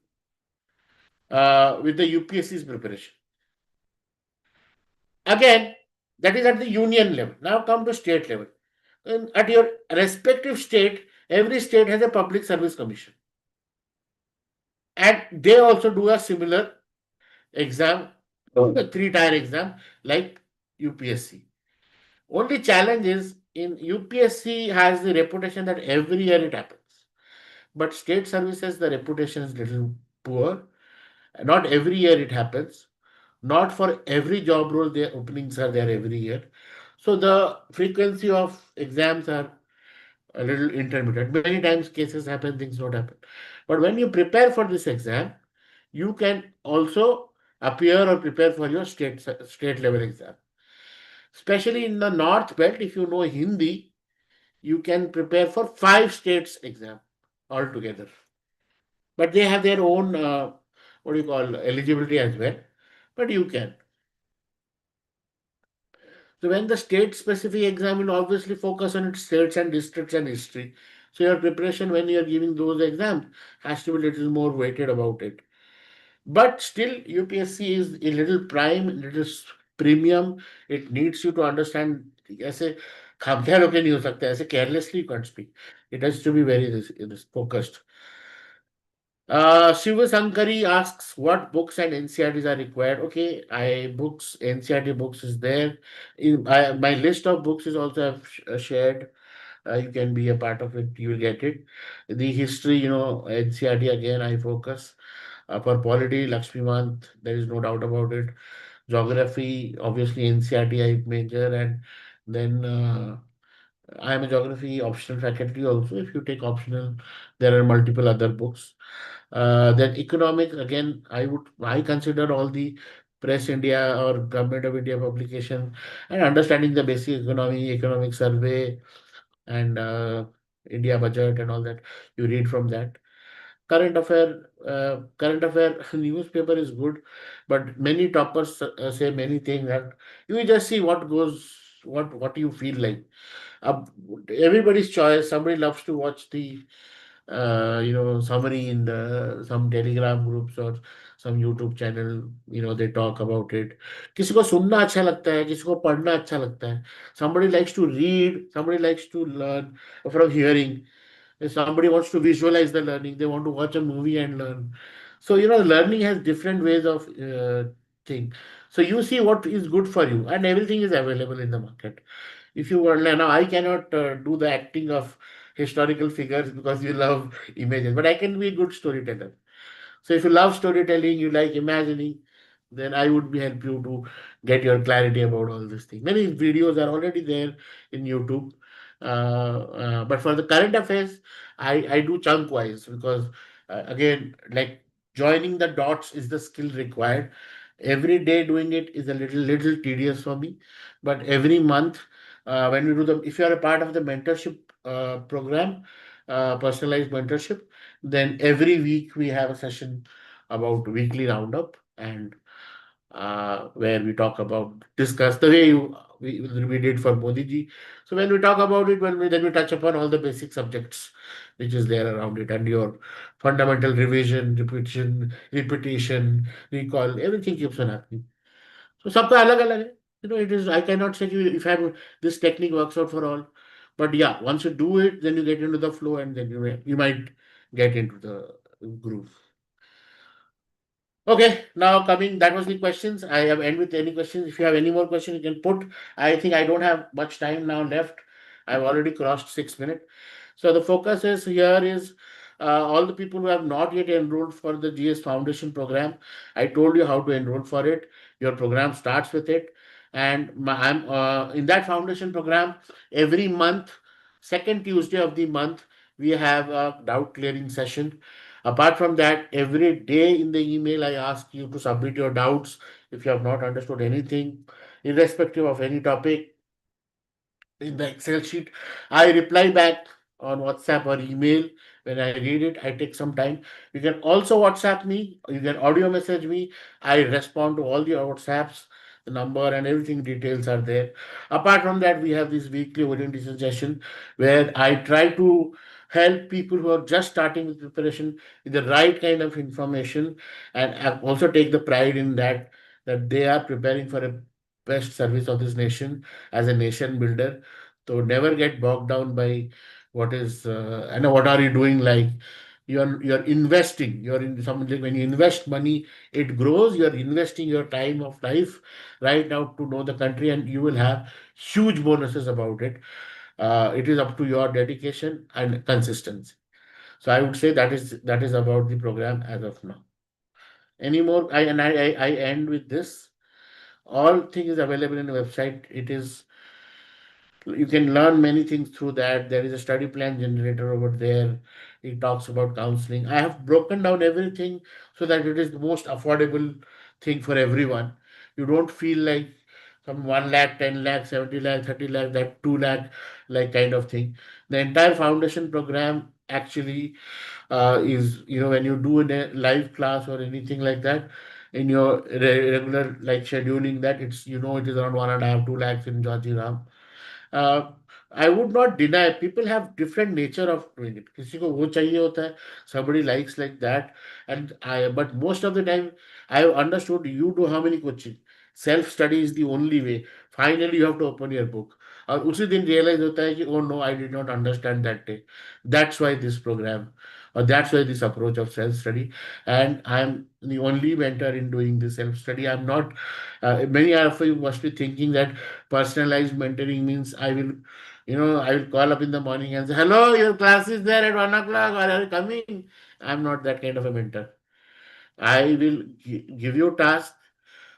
with the UPSC's preparation. Again, that is at the union level. Now come to state level. At your respective state, every state has a public service commission, and they also do a similar exam, a three-tier exam like UPSC. Only challenge is in UPSC has the reputation that every year it happens, but state services the reputation is little poor. Not every year it happens. Not for every job role, their openings are there every year. So the frequency of exams are a little intermittent. Many times cases happen, things don't happen. But when you prepare for this exam, you can also appear or prepare for your state level exam. Especially in the North Belt, if you know Hindi, you can prepare for 5 states exam altogether. But they have their own what do you call eligibility as well. But you can. So when the state specific exam will obviously focus on its states and districts and history. So your preparation when you are giving those exams has to be a little more weighted about it. But still, UPSC is a little prime, little premium. It needs you to understand. ऐसे खामख्याल होके नहीं हो सकता ऐसे carelessly you can't speak. It has to be very this focused. Shiva Sankari asks what books and NCRTs are required. Okay, I books NCRT books is there. My list of books is also have shared. You can be a part of it. You will get it. The history, NCRT again. I focus for polity, Lakshmimant. There is no doubt about it. Geography, obviously NCRT I major, and then I am a geography optional faculty also. If you take optional, there are multiple other books. Then economics again, I consider all the Press India or Government of India publication and understanding the basic economy, economic survey, and India budget and all that. You read from that. Current affair newspaper is good, but many toppers say many things that you just see what goes, what you feel like. Uh, Everybody's choice. Somebody loves to watch the summary in the some telegram groups or some YouTube channel, they talk about it. किसी को सुनना अच्छा लगता है, किसी को पढ़ना अच्छा लगता है. Somebody likes to read, somebody likes to learn from hearing. If somebody wants to visualize the learning, they want to watch a movie and learn. So, learning has different ways of thing. So you see what is good for you, and everything is available in the market. If you want, now I cannot do the acting of historical figures because you love images, but I can be a good storyteller. So if you love storytelling, you like imagining, then I would be help you to get your clarity about all these things. Many videos are already there in YouTube. But for the current affairs, I do chunk wise because again, like joining the dots is the skill required. Every day doing it is a little tedious for me, but every month when we do if you are a part of the mentorship program, personalized mentorship, then every week we have a session about weekly roundup and where we talk about discuss the way we did for Modi ji. So when we talk about it, then we touch upon all the basic subjects which is there around it and your fundamental revision, repetition, recall, everything keeps on happening. So सबका अलग अलग है. It is I cannot say you if I have this technique works out for all. But yeah, once you do it, then you get into the flow and then you might get into the groove. Okay, now coming, that was the questions. I have end with any questions. If you have any more questions, you can put. I think I don't have much time now left. I've already crossed 6 minutes. So the focus is here is all the people who have not yet enrolled for the GS Foundation program. I told you how to enroll for it. Your program starts with it, and I'm in that foundation program every month, second Tuesday of the month, we have a doubt clearing session. Apart from that, every day in the email, I ask you to submit your doubts if you have not understood anything, irrespective of any topic in the Excel sheet. I reply back on WhatsApp or email. When I read it, I take some time. You can also WhatsApp me, you can audio message me. I respond to all the WhatsApps, the number and everything details are there. Apart from that, we have this weekly orientation session where I try to help people who are just starting with preparation with the right kind of information, and also take the pride in that, that they are preparing for a best service of this nation as a nation builder. So never get bogged down by what is and what are you doing, like you're investing, you're in something. When you invest money, it grows. You're investing your time of life right now to know the country, and you will have huge bonuses about it. It is up to your dedication and consistency. So I would say that is about the program as of now. Any more? I end with this. All things available in the website. It is, you can learn many things through that. There is a study plan generator over there. It talks about counseling. I have broken down everything so that it is the most affordable thing for everyone. You don't feel like some 1 lakh, 10 lakh, 70 lakh, 30 lakh, that 2 lakh like kind of thing. The entire foundation program actually is, when you do in a live class or anything like that, in your regular like scheduling, that it's, it is around 1.5, 2 lakhs in Georgie Ram. uh, I would not deny people have different nature of doing it. किसी को वो चाहिए होता है, somebody likes like that, and but most of the time I have understood, you do how many coaching, self study is the only way. Finally you have to open your book, और उसी दिन realize होता है कि oh no, I did not understand that day. That's why this program, or that's why this approach of self study, and I'm the only mentor in doing this self study. I'm not. Many of you must be thinking that personalized mentoring means I will call up in the morning and say, hello, your class is there at 1 o'clock, or are you coming? I'm not that kind of a mentor. I will give you tasks.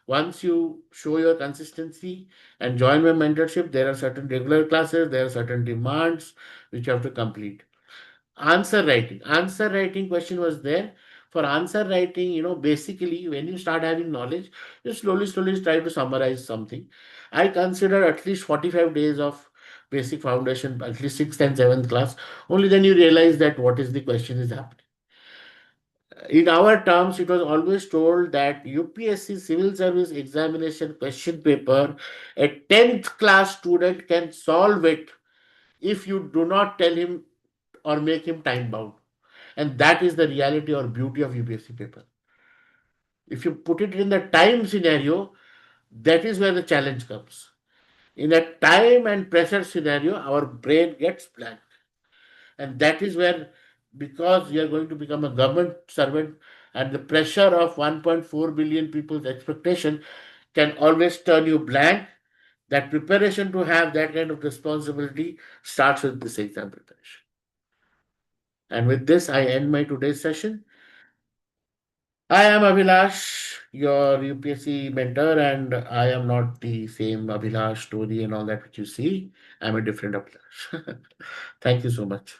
Once you show your consistency and join my mentorship, there are certain regular classes, there are certain demands which you have to complete. Answer writing question was there. For answer writing, basically when you start having knowledge, you slowly try to summarize something. I consider at least 45 days of basic foundation, at least sixth and seventh class. Only then you realize that what is the question is happening. In our terms, it was always told that UPSC Civil Service Examination question paper, a 10th class student can solve it if you do not tell him or make him time bound. And that is the reality or beauty of UPSC paper. If you put it in the time scenario, that is where the challenge comes. In a time and pressure scenario, our brain gets blank. And that is where, because you are going to become a government servant, and the pressure of 1.4 billion people's expectation can always turn you blank, that preparation to have that kind of responsibility starts with this exam preparation. And with this, I end my today's session. I am Abhilash, your UPSC mentor, and I am not the same Abhilash story and all that which you see. I'm a different Abhilash. Thank you so much.